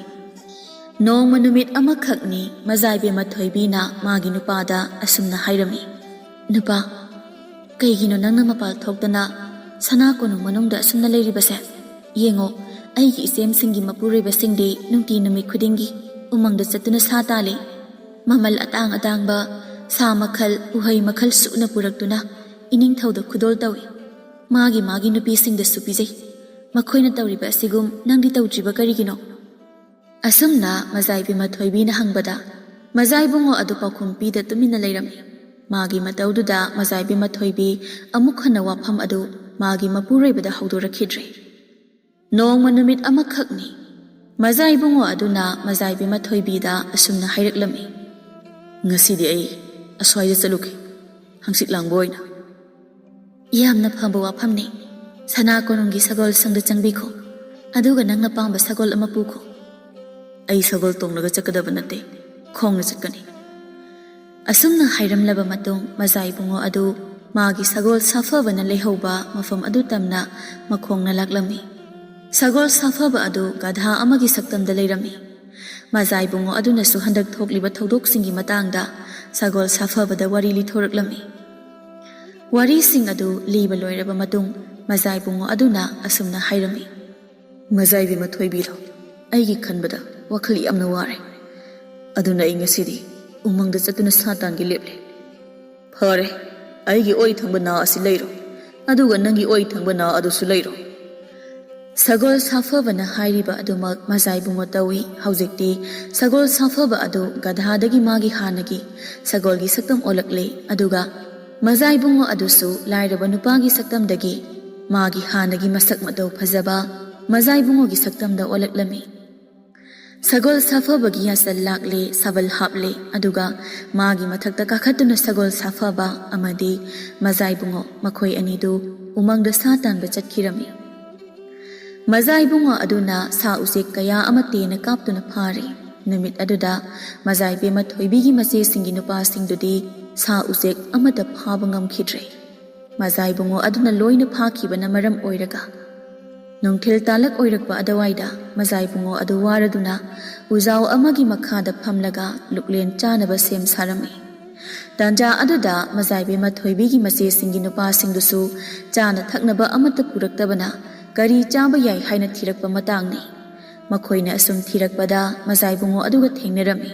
नोंग मनुमित अमखकनी मजाइबे मथोइबीना मागी नुपादा असुमना हाइरमी नुपा कईगिनो नंगना मपाल थोक्तना सना कोनुंग मनुंगदा असुमना लेरिबसे येंगो अइगी इसेमसिंगी मपुरैबसिंगदी नुंगती नुमित खुदिंगी उमंगदा चतुना सा ताले ममल अतांग अतांगबा सा मखल उहै मखल सुना पुरक्तुना इनिंगथौदा खुदोल तौई मागी मागी नुपीसिंगदा सुपिजै मखोइना तौरिबा असिगुम नंगदी तौद्रिबा करिगिनो असुमना मजाइबे मथोइबीना हंगबदा मजाइबुंगो अदु पाखुम पीदा तुमिना लेरमी मागी मतौदुदा मजाइबे मथोइबी अमुक हना वाफम अदु मागी मपुरैबदा हौदोरखिद्रे नोंग मनुमित अमखकनी Mazai bungo aduna mazai bima thoibida asumna haireklami. Ngasidi ai aswaida chaluki hangsit langbo oina. Yamna phamba wafamni sana konongi sagol sangda changbikho aduga nangna pamba sagol ama pukho. Ai sagol tongnaga chakadaba nate khongna chatkani. Asumna hairamlaba matung mazai bungo adu magi sagol safabana lehauba mafam adu tamna makhongna laklami. Sagol safaba adu gadha amagi saktamda leirami. Mazai bungo adunasu handak thokliba thodoksingi matangda sagol safabada wari lithoraklami. Wari sing adu liba loiraba matung mazai bungo aduna asumna hairami. Mazai bima thoibilo aigi khanbada wakhal yamna ware. Aduna ai ngasidi umangda chatuna satangi leple. Phare aigi oi thangba na asi leiro aduga nangi oi thangba na adusu leiro. Sagol safabana hairiba adumak mazai bungo tawi haujekti sagol safaba adu gadhadagi magi hanagi sagolgi saktam olakle aduga mazai bungo adusu lairaba nupagi saktamdagi magi hanagi masak matau phajaba mazai bungo gi saktamda olaklami. Sagol safabagi yasal lakle sabal haple aduga magi mathakta kakhatuna sagol safaba amadi mazai bungo makhoi anidu umangda satanba chatkirami. Mazai bungo aduna sa usik kaya amatena kaptuna phari. Numit aduda mazai bema thoibigi mase singi nupa singdudi sa usik amata phaba ngamkhidre. Mazai bungo aduna loina phakibana maram oiraga. Nongthil talak oirakpa adawaida mazai bungo adu waraduna uzau amagi makhada phamlaga luklen chanaba sem sarami. Tanja aduda mazai bema thoibigi mase singi nupa singdusu chana thaknaba amata puraktabana Gari chaba yai haina thirakpa matangni. Makhoina asum thirakpada mazai bungo aduga thengnerami.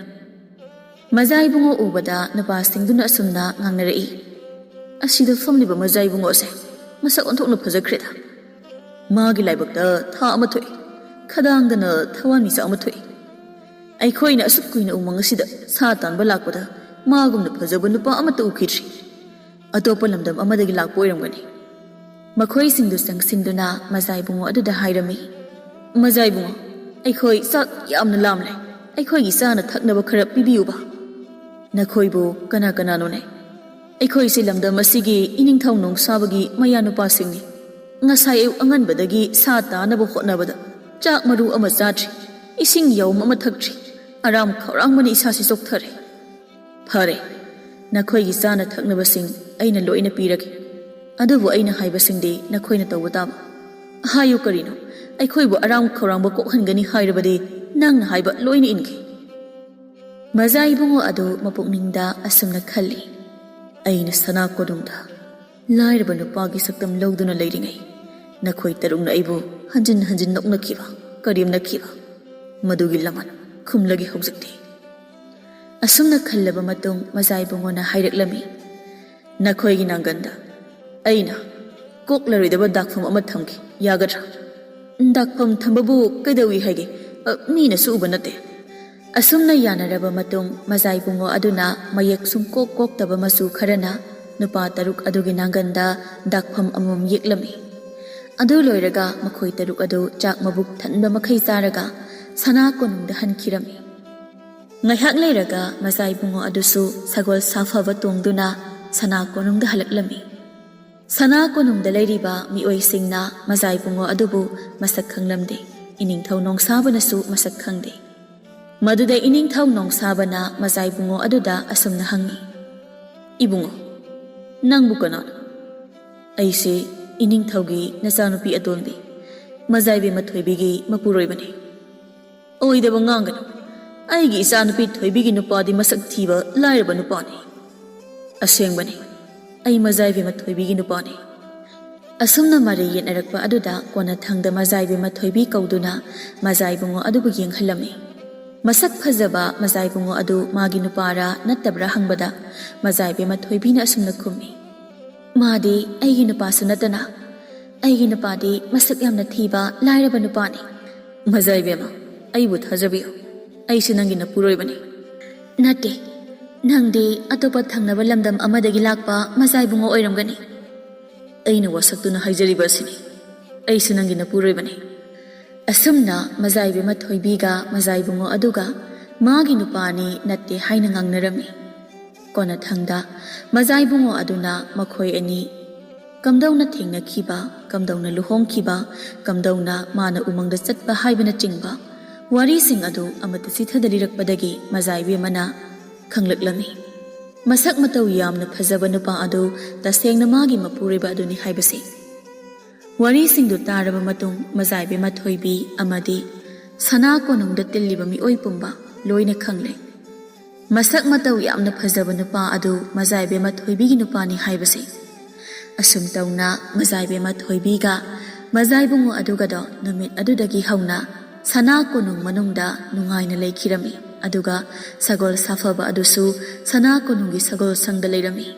Mazai bungo ubada nupa singduna asumna ngangnarai. Asida famliba mazai bungo se masak onthokna phajakreda. Magi laibakta tha ama thoi khadangdana thawan misa ama thoi. Aikhoina asuk kuina umang asida sa tanba lakpada magumna phajaba nupa amata ukhidri. Atopa lamdam amadagi lakpa oiramgani. Makhoi singdu singduna mazai bungo aduda hairami. Mazai bungo aikhoi sak yamna lamle aikhoi gi sana thaknaba khara pibiyuba. Nakhoi bu kana kana none. Aikhoi si lamdam asigi iningthau nong sabagi maya nupa singni. Ngasai eu anganbadagi sa tanaba hotnabada chak maru ama chadri ising yawm ama thakdri aram khawrangmani isasi chokthare. Phare nakhoi gi sana thaknaba sing aina loina piragi. Adubu aina haiba singdi nakhoina tawba taba. Hayu karino aikhoibu aram khawrangba kokhangani hairabadi nangna haiba loina ingi. Mazai bungo adu mapukningda asumna khalli. Aina sana kodungda lairaba nupagi saktam lawduna leiringai. Nakhoi tarungna aibu hanjin hanjin noknakhiba karimnakhiba. Madugi laman khumlagi hawjakti. Asumna khallaba matung mazai bungo na haireklami. Nakhoi gi nanganda Aina kok laridaba dakpham ama thamki yagadra. Dakpham thambabu kaidawi haige mina su uba nate. Asumna yanaraba matung mazai bungo aduna mayek sum kok kok taba masu kharana nupa taruk adugi nanganda dakpham amam yeklami. Adu loiraga makhoi taruk adu chak mabuk thanba makhai charaga sana konungda hankirami. Ngaihak leiraga mazai bungo adusu sagol safaba tongduna sana konungda halaklami. Sana konungda leiriba mioi singna mazai bungo adubu masak khanglamde iningthau nongsabanasu masak khangde. Maduda iningthau nongsabana mazai bungo aduda asumna hangi. Ibungo nangbu kana aise iningthaugi nasanupi atonbi mazai be mathoibigi mapuroibani. Oidaba ngangana aigi isanupi thoibigi nupadi masak thiba lairaba nupani. Asengbani ai mazai be mathoibigi nupani. Asumna mari yenarakpa aduda kona thangda mazai be mathoibi kauduna mazai bungo adubu yenghalami. Masak phajaba mazai bungo adu magi nupara nattabra hangbada mazai be mathoibina asumna khummi. Madi aigi nupasu natana aigi nupadi masak yamna thiba lairaba nupani. Mazai be ma aibu thajabiyo aisi nangi napuroibani. Nate nangdi atopa thangnaba lamdam amadagi lakpa mazai bungo oiramgani. Aina wasaktuna haijariba asini aisi nangi napuroibani. Asumna Mazaibe Mathoibiga Mazaibungo aduga Magi nupani natte haina ngangnarami. Kona thangda Mazaibungo aduna makhoi ani kamdauna thengna khiba kamdauna luhong khiba kamdauna mana umangda chatba haibana chingba wari sing adu amata sithadalirakpadagi Mazaibe mana khanglaklami. Masak matau yamna phajaba nupa adu tasengna magi mapuriba aduni haibase. Wari singdu taraba matung Mazaibe Mathoibi amadi sana konungda tilliba mioi pumba loina khangle. Masak matau yamna phajaba nupa adu Mazaibe Mathoibi gi nupani haibase. Asum tauna Mazaibe Mathoibiga Mazaibungo adugado numit adudagi hauna sana konung manungda nungaina leikhirami. Aduga sagol safaba adusu sana konungi sagol sangda leirami.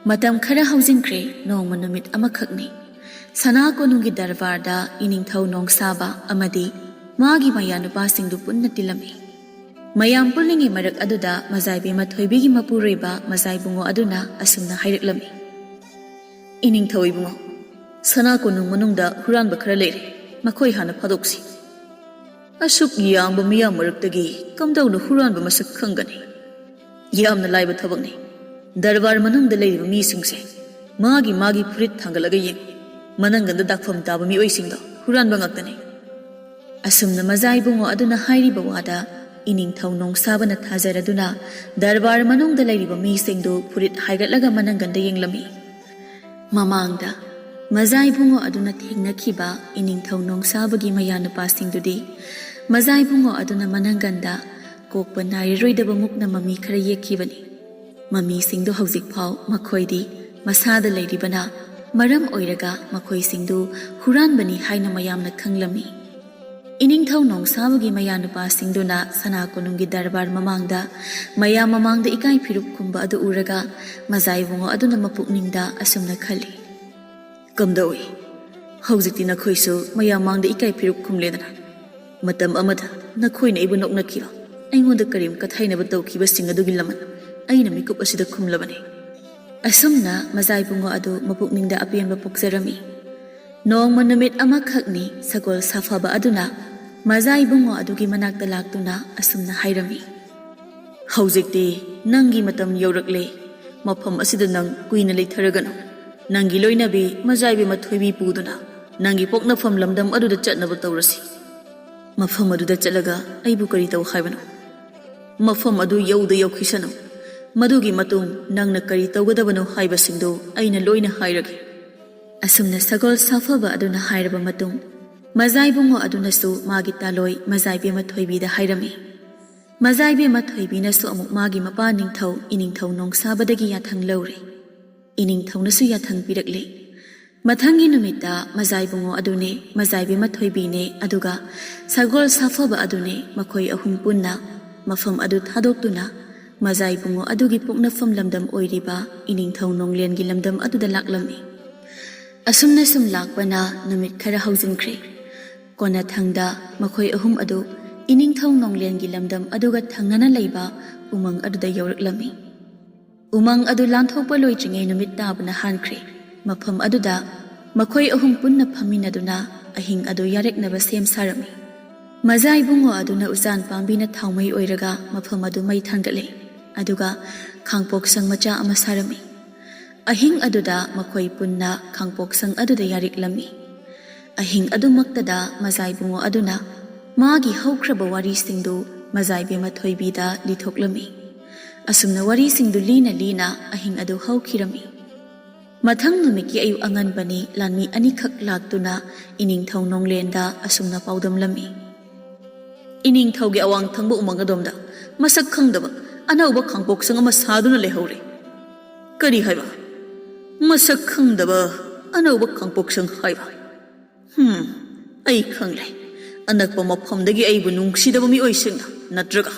Matam khara haujingkre nongma numit amakhakni. Sana konungi darbarda iningthau nongsaba amadi magi maya nupasingdu punna tilami. Mayam pullingi marak aduda Mazaibe Mathoibigi mapureba Mazaibungo aduna asumna hairaklami. Iningthau ibungo sana konung manungda huranba khara leire makhoi hana phadoksi. Asuk yamba miyam maraktagi kamdauna huranba masak khangani. Yamna laiba thabakni. Darbar manungda leiriba misingse magi furit thangalaga yeng mananganda dakfam taba miyoisingdo huranba ngaktani. Asumna Mazaibungo aduna hairiba wada iningthau nongsabana thajaraduna darbar manungda leiriba misingdo furit haigatlaga mananganda yenglami. Mamangda Mazaibungo aduna thengnakhiba iningthau nongsabagi mayanupasingdudi Mazaibungo aduna mananganda kokpa nairoidaba mukna mami khara yekhibani. Mami singdu hojik phau makhoidi masada leiribana maram oiraga makhoi singdu huranbani haina mayamna khanglami. Iningthau nongsabagi mayanupasingduna sana konungi darbar mamangda maya mamangda ikai phirup khumba adu uraga Mazaibungo aduna mapukningda asumna khali. Kamdawi hojikti nakhoisu mayamangda ikai phirup khumledana. Matam amada nakhoina ibu noknakhiba aingonda karim kathainaba tawkhiba singadugi laman aina mikup asida khumlabani. Asumna Mazaibungo adu mapukningda apianba pokjarami. Nongma numit amakhakni sagol safaba aduna Mazaibungo adugi manakta laktuna asumna hairami. Hojikti nangi matam yaurakle mafam asida nang kuina leitharagano. Nangi loinabi Mazaibe Mathoibi puduna nangi poknafam lamdam aduda chatnaba tawrasi. Mafam aduda chalaga aibu kari taw haibano. Mafam adu yauda yaukhisano. Madugi matung nangna kari tawgadabano haibasingdo aina loina hairagi. Asumna sagol safaba aduna hairaba matung Mazaibungo adunasu magi taloi Mazaibe Mathoibi da hairami. Mazaibe Mathoibi nasu amuk magi mapa ningthau iningthau nongsabadagi yathang laure. Iningthau nasu yathang pirakle. Mathangi numita Mazaibungo adune Mazaibe Mathoibi ne aduga sagol safaba adune makhoi ahum punna mafam adu thadoktuna Mazaibungo adugi puknafam lamdam oiriba iningthau nonglengi lamdam aduda laklami. Asumna sum lakpana numit khara haujingkre. Kona thangda makhoi ahum adu iningthau nonglengi lamdam aduga thangnana leiba umang aduda yauraklami. Umang adu lanthokpa loitringai numit tabana hankre. Mafam aduda makhoi ahum punna phaminaduna ahing adu yareknaba sem sarami. Mazaibungo aduna usan pambina thaumai oiraga mafam adu mai thangatle. Aduga khangpok sang macha ama sarami. Ahing aduda makhoi punna khangpok sang aduda yariklami. Ahing adu maktada Mazaibungo aduna magi haukraba wari singdu Mazaibe Mathoibi da lithoklami. Asumna wari singdu lina ahing adu haukhirami. Mathang numiki ayu angan bani lanmi anikhak laktuna iningthau nonglenda asumna paudamlami. Iningthaugi awang thangba umangadomda masak khangdaba anauba khangpok sang ama saduna lehore. Kari haiba masak khangdaba anauba khangpok sang haiba. Ai khangle anakpa mafamdagi aibu nungsidaba mi oisingna natraga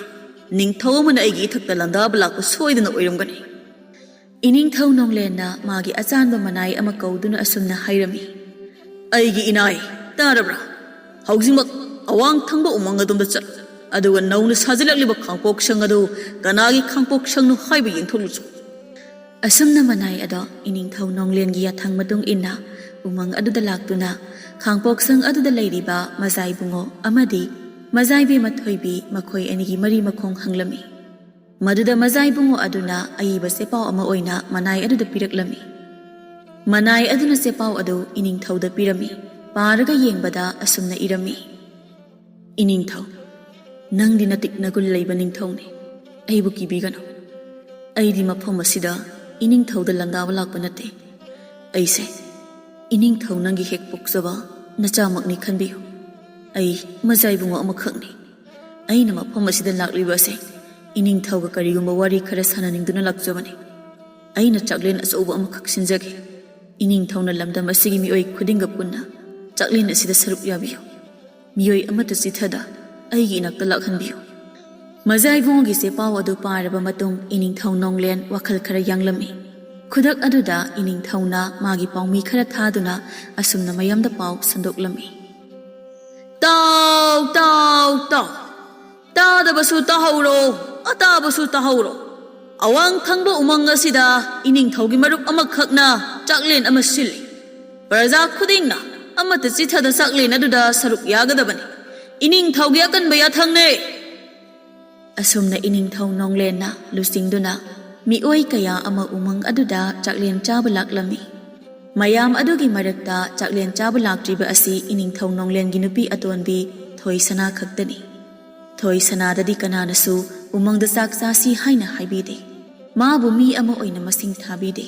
ningthau amana aigi ithakta landaba lakpa soidana oiramgani. Iningthau nonglena magi achanba manai ama kauduna asumna hairami. Aigi inai tarabra haujingmak awang thangba umangadumda chat aduga nauna sajilakliba khangpok sang adu kanagi khangpok sangnu haiba yengtholuchu. Asumna manai ado iningthau nonglengi yathang matung inna umang aduda laktuna ꯈꯥꯡꯄꯣꯛꯁꯪ ꯑꯗꯨꯗ ꯂꯩꯔꯤꯕ Magi ꯕꯨꯡꯉꯣ ꯑꯃꯗꯤ ꯃꯖꯥꯏꯕꯤ ꯃꯊꯣꯏꯕꯤ ꯃꯈꯣꯏ ꯑꯅꯤꯒꯤ ꯃꯔꯤ ꯃꯈꯣꯡ ꯍꯪꯂꯝꯃꯤ꯫ ꯃꯗꯨꯗ Magi ꯕꯨꯡꯉꯣ ꯑꯗꯨꯅ ꯑꯏꯕ ꯆꯦꯄꯥꯎ ꯑꯃ ꯑꯣꯏꯅ ꯃꯅꯥꯏ ꯑꯗꯨꯗ ꯄꯤꯔꯛꯂꯝꯃꯤ꯫ ꯃꯅꯥꯏ ꯑꯗꯨꯅ ꯆꯦꯄꯥꯎ ꯑꯗꯨ ꯏꯅꯤꯡꯊꯧꯗ ꯄꯤꯔꯝꯃꯤ꯫ ꯄꯥꯔꯒ ꯌꯦꯡꯕꯗ ꯑꯁꯨꯝꯅ ꯏꯔꯝꯃꯤ: ꯏꯅꯤꯡꯊꯧ, ꯅꯪꯗꯤ ꯅꯇꯤꯛ ꯅꯒꯨꯟ ꯂꯩꯕ ꯅꯤꯡꯊꯧꯅꯤ꯫ ꯑꯩꯕꯨ ꯀꯤꯕꯤꯒꯅꯨ꯫ ꯑꯩꯗꯤ ꯃꯐꯝ ꯑꯁꯤꯗ ꯏꯅꯤꯡꯊꯧꯗ ꯂꯥꯟꯗꯥꯕ ꯂꯥꯛꯄ ꯅꯠꯇꯦ꯫ ꯑꯩꯁꯦ ꯏꯅꯤꯡꯊꯧ ꯅꯪꯒꯤ ꯍꯦꯛ ꯄꯣꯛꯆꯕ ꯅꯆꯥꯃꯛꯅꯤ ꯈꯟꯕꯤꯌꯨ꯫ ꯑꯩ ꯃꯖꯥꯏ ꯕꯨꯡꯉꯣ ꯑꯃꯈꯛꯅꯤ꯫ ꯑꯩꯅ ꯃꯐꯝ ꯑꯁꯤꯗ ꯂꯥꯛꯂꯤꯕ ꯑꯁꯦ ꯏꯅꯤꯡꯊꯧꯒ ꯀꯔꯤꯒꯨꯝꯕ ꯋꯥꯔꯤ ꯈꯔ ꯁꯥꯟꯅꯅꯤꯡꯗꯨꯅ ꯂꯥꯛꯆꯕꯅꯤ꯫ ꯑꯩꯅ ꯆꯥꯛꯂꯦꯟ ꯑꯆꯧꯕ ꯑꯃꯈꯛ ꯁꯤꯟꯖꯒꯦ꯫ ꯏꯅꯤꯡꯊꯧꯅ ꯂꯝꯗꯝ ꯑꯁꯤꯒꯤ ꯃꯤꯑꯣꯏ ꯈꯨꯗꯤꯡꯒ ꯄꯨꯟꯅ ꯆꯥꯛꯂꯦꯟ ꯑꯁꯤꯗ ꯁꯔꯨꯛ ꯌꯥꯕꯤꯌꯨ꯫ ꯃꯤꯑꯣꯏ ꯑꯃꯠꯇ ꯆꯤꯊꯗ ꯑꯩꯒꯤ ꯏꯅꯥꯛꯇ ꯂꯥꯛꯍꯟꯕꯤꯌꯨ꯫ ꯃꯖꯥꯏ ꯕꯨꯡꯉꯣꯒꯤ ꯆꯦꯄꯥꯎ ꯑꯗꯨ ꯄꯥꯔꯕ ꯃꯇꯨꯡ ꯏꯅꯤꯡꯊꯧ ꯅꯣꯡꯂꯦꯟ ꯋꯥꯈꯜ ꯈꯔ ꯌꯥꯡꯂꯝꯃꯤ꯫ ꯈꯨꯗꯛ ꯑꯗꯨꯗ ꯏꯅꯤꯡꯊꯧꯅ ꯃꯥꯒꯤ ꯄꯥꯎꯃꯤ ꯈꯔ ꯊꯥꯗꯨꯅ ꯑꯁꯨꯝꯅ ꯃꯌꯥꯝꯗ ꯄꯥꯎ ꯁꯟꯗꯣꯛꯂꯝꯃꯤ: ꯇꯥꯎ ꯇꯥꯎ ꯇꯥꯎ, ꯇꯥꯗꯕꯁꯨ ꯇꯥꯍꯧꯔꯣ, ꯑꯇꯥꯕꯁꯨ ꯇꯥꯍꯧꯔꯣ꯫ ꯑꯋꯥꯡ ꯊꯪꯕ ꯎꯃꯪ ꯑꯁꯤꯗ ꯏꯅꯤꯡꯊꯧꯒꯤ ꯃꯔꯨꯞ ꯑꯃꯈꯛꯅ ꯆꯥꯛꯂꯦꯟ ꯑꯃ ꯁꯤꯜꯂꯤ꯫ ꯄ꯭ꯔꯖꯥ ꯈꯨꯗꯤꯡꯅ ꯑꯃꯠꯇ ꯆꯤꯊꯗ ꯆꯥꯛꯂꯦꯟ ꯑꯗꯨꯗ ꯁꯔꯨꯛ ꯌꯥꯒꯗꯕꯅꯤ꯫ ꯏꯅꯤꯡꯊꯧꯒꯤ ꯑꯀꯟꯕ ꯌꯥꯊꯪꯅꯦ꯫ ꯑꯁꯨꯝꯅ ꯏꯅꯤꯡꯊꯧ ꯅꯣꯡꯂꯦꯟꯅ ꯂꯨꯆꯤꯡꯗꯨꯅ ꯃꯤꯑꯣꯏ ꯀꯌꯥ ꯑꯃ ꯎꯃꯪ ꯑꯗꯨꯗ ꯆꯥꯛꯂꯦꯟ ꯆꯥꯕ ꯂꯥꯛꯂꯝꯃꯤ꯫ ꯃꯌꯥꯝ ꯑꯗꯨꯒꯤ ꯃꯔꯛꯇ ꯆꯥꯛꯂꯦꯟ ꯆꯥꯕ ꯂꯥꯛꯇ꯭ꯔꯤꯕ ꯑꯁꯤ ꯏꯅꯤꯡꯊꯧ ꯅꯣꯡꯂꯦꯟꯒꯤ ꯅꯨꯄꯤ ꯑꯇꯣꯟꯕꯤ ꯊꯣꯏꯁꯅꯥ ꯈꯛꯇꯅꯤ꯫ ꯊꯣꯏꯁꯅꯥꯗꯗꯤ ꯀꯅꯥꯅꯁꯨ ꯎꯃꯪꯗ ꯆꯥꯛ ꯆꯥꯁꯤ ꯍꯥꯏꯅ ꯍꯥꯏꯕꯤꯗꯦ꯫ ꯃꯥꯕꯨ ꯃꯤ ꯑꯃ ꯑꯣꯏꯅ ꯃꯁꯤꯡ ꯊꯥꯕꯤꯗꯦ꯫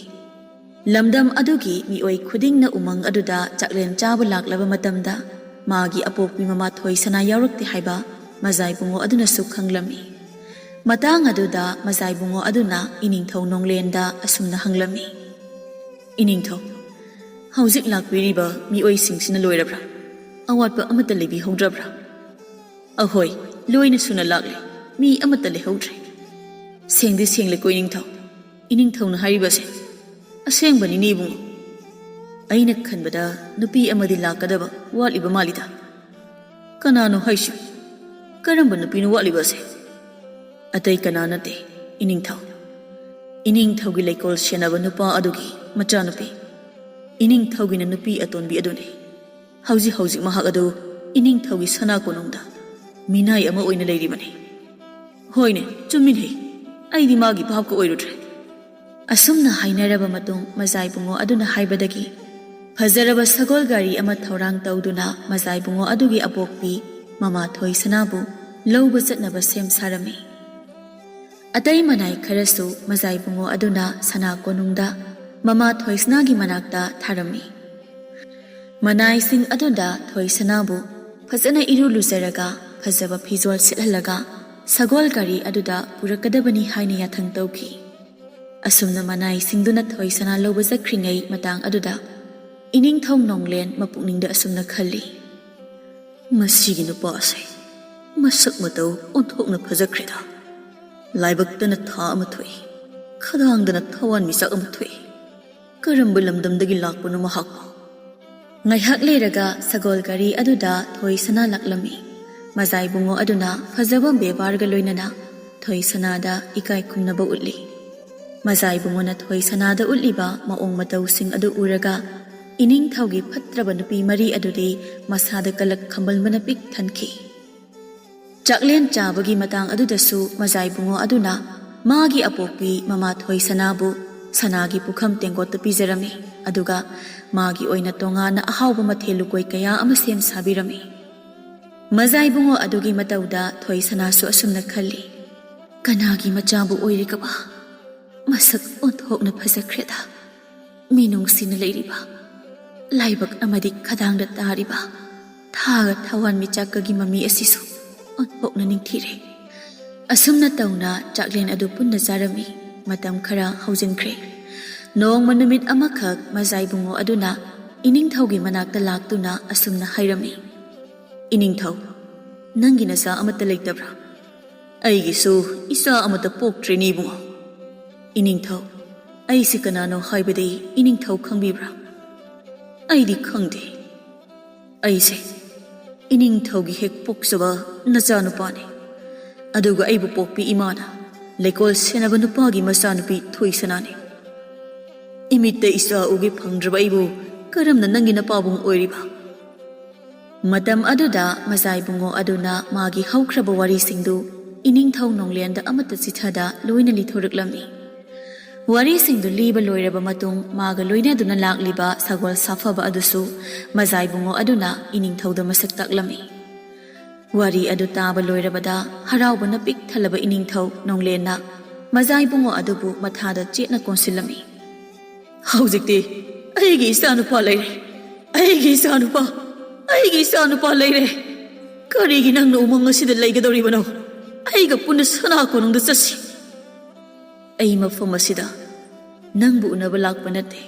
ꯂꯝꯗꯝ ꯑꯗꯨꯒꯤ ꯃꯤꯑꯣꯏ ꯈꯨꯗꯤꯡꯅ ꯎꯃꯪ ꯑꯗꯨꯗ ꯆꯥꯛꯂꯦꯟ ꯆꯥꯕ ꯂꯥꯛꯂꯕ ꯃꯇꯝꯗ ꯃꯥꯒꯤ ꯑꯄꯣꯛꯄꯤ ꯃꯃꯥ ꯊꯣꯏꯁꯅꯥ ꯌꯥꯎꯔꯛꯇꯦ ꯍꯥꯏꯕ ꯃꯖꯥꯏ ꯕꯨꯡꯉꯣ ꯑꯗꯨꯅꯁꯨ ꯈꯪꯂꯝꯃꯤ꯫ ꯃꯇꯥꯡ ꯑꯗꯨꯗ ꯃꯖꯥꯏ ꯕꯨꯡꯉꯣ ꯑꯗꯨꯅ ꯏꯅꯤꯡꯊꯧ ꯅꯣꯡꯂꯦꯟꯗ ꯑꯁꯨꯝꯅ ꯍꯪꯂꯝꯃꯤ: ꯏꯅꯤꯡꯊꯧ, ꯍꯧꯖꯤꯛ ꯂꯥꯛꯄꯤꯔꯤꯕ ꯃꯤꯑꯣꯏꯁꯤꯡꯁꯤꯅ ꯂꯣꯏꯔꯕ꯭ꯔꯥ? ꯑꯋꯥꯠꯄ ꯑꯃꯠꯇ ꯂꯩꯕꯤꯍꯧꯗ꯭ꯔꯕ꯭ꯔꯥ? ꯑꯍꯣꯏ, ꯂꯣꯏꯅ ꯁꯨꯅ ꯂꯥꯛꯂꯦ꯫ ꯃꯤ ꯑꯃꯠꯇ ꯂꯩꯍꯧꯗ꯭ꯔꯦ꯫ ꯁꯦꯡꯗꯤ ꯁꯦꯡꯂꯦꯀꯣ ꯏꯅꯤꯡꯊꯧ? ꯏꯅꯤꯡꯊꯧꯅ ꯍꯥꯏꯔꯤꯕꯁꯦ ꯑꯁꯦꯡꯕꯅꯤꯅꯦ ꯏꯕꯨꯡꯉꯣ꯫ ꯑꯩꯅ ꯈꯟꯕꯗ ꯅꯨꯄꯤ ꯑꯃꯗꯤ ꯂꯥꯛꯀꯗꯕ ꯋꯥꯠꯂꯤꯕ ꯃꯥꯜꯂꯤꯗ꯫ ꯀꯅꯥꯅꯣ ꯍꯥꯏꯁꯤꯕꯨ? ꯀꯔꯝꯕ ꯅꯨꯄꯤꯅꯣ ꯋꯥꯠꯂꯤꯕꯁꯦ? ꯑꯇꯩ ꯀꯅꯥ ꯅꯠꯇꯦ ꯏꯅꯤꯡꯊꯧ, ꯏꯅꯤꯡꯊꯧꯒꯤ ꯂꯩꯀꯣꯜ ꯁꯦꯟꯅꯕ ꯅꯨꯄꯥ ꯑꯗꯨꯒꯤ ꯃꯆꯥꯅꯨꯄꯤ, ꯏꯅꯤꯡꯊꯧꯒꯤꯅ ꯅꯨꯄꯤ ꯑꯇꯣꯟꯕꯤ ꯑꯗꯨꯅꯤ꯫ ꯍꯧꯖꯤꯛ ꯃꯍꯥꯛ ꯑꯗꯨ ꯏꯅꯤꯡꯊꯧꯒꯤ ꯁꯅꯥ ꯀꯣꯅꯨꯡꯗ ꯃꯤꯅꯥꯏ ꯑꯃ ꯑꯣꯏꯅ ꯂꯩꯔꯤꯕꯅꯤ꯫ ꯍꯣꯏꯅꯦ, ꯆꯨꯝꯃꯤꯅꯦ꯫ ꯑꯩꯗꯤ ꯃꯥꯒꯤ ꯚꯥꯞꯀ ꯑꯣꯏꯔꯨꯗ꯭ꯔꯦ꯫ ꯑꯁꯨꯝꯅ ꯍꯥꯏꯅꯔꯕ ꯃꯇꯨꯡ ꯃꯖꯥꯏ ꯕꯨꯡꯉꯣ ꯑꯗꯨꯅ ꯍꯥꯏꯕꯗꯒꯤ ꯐꯖꯔꯕ ꯁꯒꯣꯜ ꯒꯥꯔꯤ ꯑꯃ ꯊꯧꯔꯥꯡ ꯇꯧꯗꯨꯅ ꯃꯖꯥꯏ ꯕꯨꯡꯉꯣ ꯑꯗꯨꯒꯤ ꯑꯄꯣꯛꯄꯤ ꯃꯃꯥ ꯊꯣꯏꯁꯅꯥꯕꯨ ꯂꯧꯕ ꯆꯠꯅꯕ ꯁꯦꯝ ꯁꯥꯔꯝꯃꯤ꯫ ꯑꯇꯩ ꯃꯅꯥꯏ ꯈꯔꯁꯨ ꯃꯖꯥꯏ ꯕꯨꯡꯉꯣ ꯑꯗꯨꯅ ꯁꯅꯥ ꯀꯣꯅꯨꯡꯗ ꯃꯃꯥ ꯊꯣꯏꯁꯅꯥꯒꯤ ꯃꯅꯥꯛꯇ ꯊꯥꯔꯝꯃꯤ꯫ ꯃꯅꯥꯏꯁꯤꯡ ꯑꯗꯨꯗ ꯊꯣꯏꯁꯅꯥꯕꯨ ꯐꯖꯅ ꯏꯔꯨ ꯂꯨꯖꯔꯒ ꯐꯖꯕ ꯐꯤꯖꯣꯜ ꯁꯦꯠꯍꯜꯂꯒ ꯁꯒꯣꯜ ꯒꯥꯔꯤ ꯑꯗꯨꯗ ꯄꯨꯔꯛꯀꯗꯕꯅꯤ ꯍꯥꯏꯅ ꯌꯥꯊꯪ ꯇꯧꯈꯤ꯫ ꯑꯁꯨꯝꯅ ꯃꯅꯥꯏꯁꯤꯡꯗꯨꯅ ꯊꯣꯏꯁꯅꯥ ꯂꯧꯕ ꯆꯠꯈ꯭ꯔꯤꯉꯩ ꯃꯇꯥꯡ ꯑꯗꯨꯗ ꯏꯅꯤꯡꯊꯧ ꯅꯣꯡꯂꯦꯟ ꯃꯄꯨꯛꯅꯤꯡꯗ ꯑꯁꯨꯝꯅ ꯈꯜꯂꯤ: ꯃꯁꯤꯒꯤ ꯅꯨꯄꯥ ꯑꯁꯦ ꯃꯁꯛ ꯃꯇꯧ ꯑꯣꯟꯊꯣꯛꯅ ꯐꯖꯈ꯭ꯔꯦꯗ꯫ ꯂꯥꯏꯕꯛꯇꯅ ꯊꯥ ꯑꯃ ꯊꯣꯛꯏ, ꯈꯗꯥꯡꯗꯅ ꯊꯋꯥꯟꯃꯤꯆꯥꯛ ꯑꯃ ꯊꯣꯛꯏ꯫ ꯀꯔꯝꯕ ꯂꯝꯗꯝꯗꯒꯤ ꯂꯥꯛꯄꯅꯣ ꯃꯍꯥꯛꯄꯨ? ꯉꯥꯏꯍꯥꯛ ꯂꯩꯔꯒ ꯁꯒꯣꯜ ꯒꯥꯔꯤ ꯑꯗꯨꯗ ꯊꯣꯏꯁꯅꯥ ꯂꯥꯛꯂꯝꯃꯤ꯫ ꯃꯖꯥꯏ ꯕꯨꯡꯉꯣ ꯑꯗꯨꯅ ꯐꯖꯕ ꯕꯦꯕꯥꯔꯒ ꯂꯣꯏꯅꯅ ꯊꯣꯏꯁꯅꯥꯗ ꯏꯀꯥꯏ ꯈꯨꯝꯅꯕ ꯎꯠꯂꯤ꯫ ꯃꯖꯥꯏ ꯕꯨꯡꯉꯣꯅ ꯊꯣꯏꯁꯅꯥꯗ ꯎꯠꯂꯤꯕ ꯃꯑꯣꯡ ꯃꯇꯧꯁꯤꯡ ꯑꯗꯨ ꯎꯔꯒ ꯏꯅꯤꯡꯊꯧꯒꯤ ꯐꯠꯇ꯭ꯔꯕ ꯅꯨꯄꯤ ꯃꯔꯤ ꯑꯗꯨꯗꯤ ꯃꯁꯥꯗ ꯀꯂꯛ ꯈꯝꯕꯟꯕꯅ ꯄꯤꯛ ꯊꯟꯈꯤ꯫ ꯆꯥꯛꯂꯦꯟ ꯆꯥꯕꯒꯤ ꯃꯇꯥꯡ ꯑꯗꯨꯗꯁꯨ ꯃꯖꯥꯏ ꯕꯨꯡꯉꯣ ꯑꯗꯨꯅ ꯃꯥꯒꯤ ꯑꯄꯣꯛꯄꯤ ꯃꯃꯥ ꯊꯣꯏꯁꯅꯥꯕꯨ ꯁꯅꯥꯒꯤ ꯄꯨꯈꯝ ꯇꯦꯡꯀꯣꯠꯇ ꯄꯤꯖꯔꯝꯃꯤ꯫ ꯑꯗꯨꯒ ꯃꯥꯒꯤ ꯑꯣꯏꯅ ꯇꯣꯉꯥꯟꯅ ꯑꯍꯥꯎꯕ ꯃꯊꯦꯜ ꯂꯨꯀꯣꯏ ꯀꯌꯥ ꯑꯃ ꯁꯦꯝ ꯁꯥꯕꯤꯔꯝꯃꯤ꯫ ꯃꯖꯥꯏ ꯕꯨꯡꯉꯣ ꯑꯗꯨꯒꯤ ꯃꯇꯧꯗ ꯊꯣꯏꯁꯅꯥꯁꯨ ꯑꯁꯨꯝꯅ ꯈꯜꯂꯤ: ꯀꯅꯥꯒꯤ ꯃꯆꯥꯕꯨ ꯑꯣꯏꯔꯤꯒꯕ? ꯃꯁꯛ ꯑꯣꯟꯊꯣꯛꯅ ꯐꯖꯈ꯭ꯔꯦꯗ꯫ ꯃꯤꯅꯨꯡꯁꯤꯅ ꯂꯩꯔꯤꯕ, ꯂꯥꯏꯕꯛ ꯑꯃꯗꯤ ꯈꯗꯥꯡꯗ ꯇꯥꯔꯤꯕ ꯊꯥꯒ ꯊꯋꯥꯟꯃꯤꯆꯥꯛꯀꯒꯤ ꯃꯃꯤ ꯑꯁꯤꯁꯨ ꯑꯣꯟꯊꯣꯛꯅ ꯅꯤꯡꯊꯤꯔꯦ꯫ ꯑꯁꯨꯝꯅ ꯇꯧꯅ ꯆꯥꯛꯂꯦꯟ ꯑꯗꯨ ꯄꯨꯟꯅ ꯆꯥꯔꯝꯃꯤ꯫ ꯃꯇꯝ ꯈꯔ ꯍꯧꯖꯤꯟꯈ꯭ꯔꯦ꯫ ꯅꯣꯡꯃ ꯅꯨꯃꯤꯠ ꯑꯃꯈꯛ ꯃꯖꯥꯏ ꯕꯨꯡꯉꯣ ꯑꯗꯨꯅ ꯏꯅꯤꯡꯊꯧꯒꯤ ꯃꯅꯥꯛꯇ ꯂꯥꯛꯇꯨꯅ ꯑꯁꯨꯝꯅ ꯍꯥꯏꯔꯝꯃꯤ: ꯏꯅꯤꯡꯊꯧ, ꯅꯪꯒꯤ ꯅꯆꯥ ꯑꯃꯠꯇ ꯂꯩꯇꯕ꯭ꯔꯥ? ꯑꯩꯒꯤꯁꯨ ꯏꯆꯥ ꯑꯃꯠꯇ ꯄꯣꯛꯇ꯭ꯔꯦꯅꯦ ꯏꯕꯨꯡꯉꯣ꯫ ꯏꯅꯤꯡꯊꯧ, ꯑꯩꯁꯤ ꯀꯅꯥꯅꯣ ꯍꯥꯏꯕꯗꯤ ꯏꯅꯤꯡꯊꯧ ꯈꯪꯕꯤꯕ꯭ꯔꯥ? ꯑꯩꯗꯤ ꯈꯪꯗꯦ꯫ ꯑꯩꯁꯦ ꯏꯅꯤꯡꯊꯧꯒꯤ ꯍꯦꯛ ꯄꯣꯛꯆꯕ ꯅꯆꯥꯅꯨꯄꯥꯅꯤ꯫ ꯑꯗꯨꯒ ꯑꯩꯕꯨ ꯄꯣꯛꯄꯤ ꯏꯃꯥꯅ ꯂꯩꯀꯣꯜ ꯁꯦꯟꯅꯕ ꯅꯨꯄꯥꯒꯤ ꯃꯆꯥꯅꯨꯄꯤ ꯊꯣꯏꯁꯅꯥꯅꯤ꯫ ꯏꯃꯤꯠꯇ ꯏꯆꯥ ꯎꯒꯦ ꯐꯪꯗ꯭ꯔꯕ ꯑꯩꯕꯨ ꯀꯔꯝꯅ ꯅꯪꯒꯤ ꯅꯄꯥꯕꯨꯡ ꯑꯣꯏꯔꯤꯕ? Matam aduda mazai bungo aduna magi haukraba wari singdu iningthau nonglenda amata chithada loina lithoruklami. Wari singdu liba loiraba matung maga loina duna lakliba sagol safaba adusu mazai bungo aduna iningthauda masak taklami. Wari adu taba loirabada haraubana pik thalaba iningthau nonglena mazai bungo adubu mathada chetna konsilami. Haujikti aigi isanupa leire. Aigi isanupa leire. Karigi nangna umang asida leigadoribano. Aiga punna sana konongda chasi. Ai mafam asida nangbu unaba lakpa natte.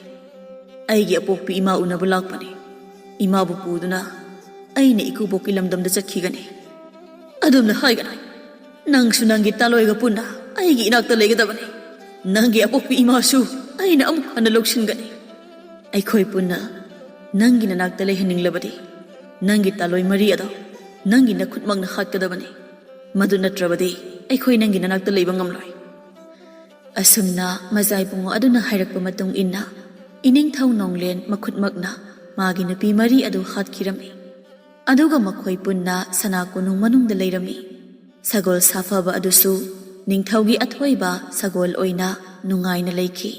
Aigi apokpi ima unaba lakpani. Ima bu puduna aina ikuboki lamdamda chakhigani. Adumna haigana. Nangsu nangi taloiga punna aigi inakta leigadabani. Nangi apokpi ima su aina amuk hana lokshingani. Aikhoi punna nangi nanakta leihaninglabadi. Nangi taloi mari ado nangi nakhutmangna khatkadabani. Madu natrabadi aikhoi nangi nanakta leiba ngamloi. Asumna mazai bungo aduna hairakpa matung inna iningthau nonglen makhutmakna magi nupi mari adu khatkirami. Aduga makhoi punna sana konung manungda leirami. Sagol safaba adusu ningthaugi athoiba sagol oina nungaina leikhi.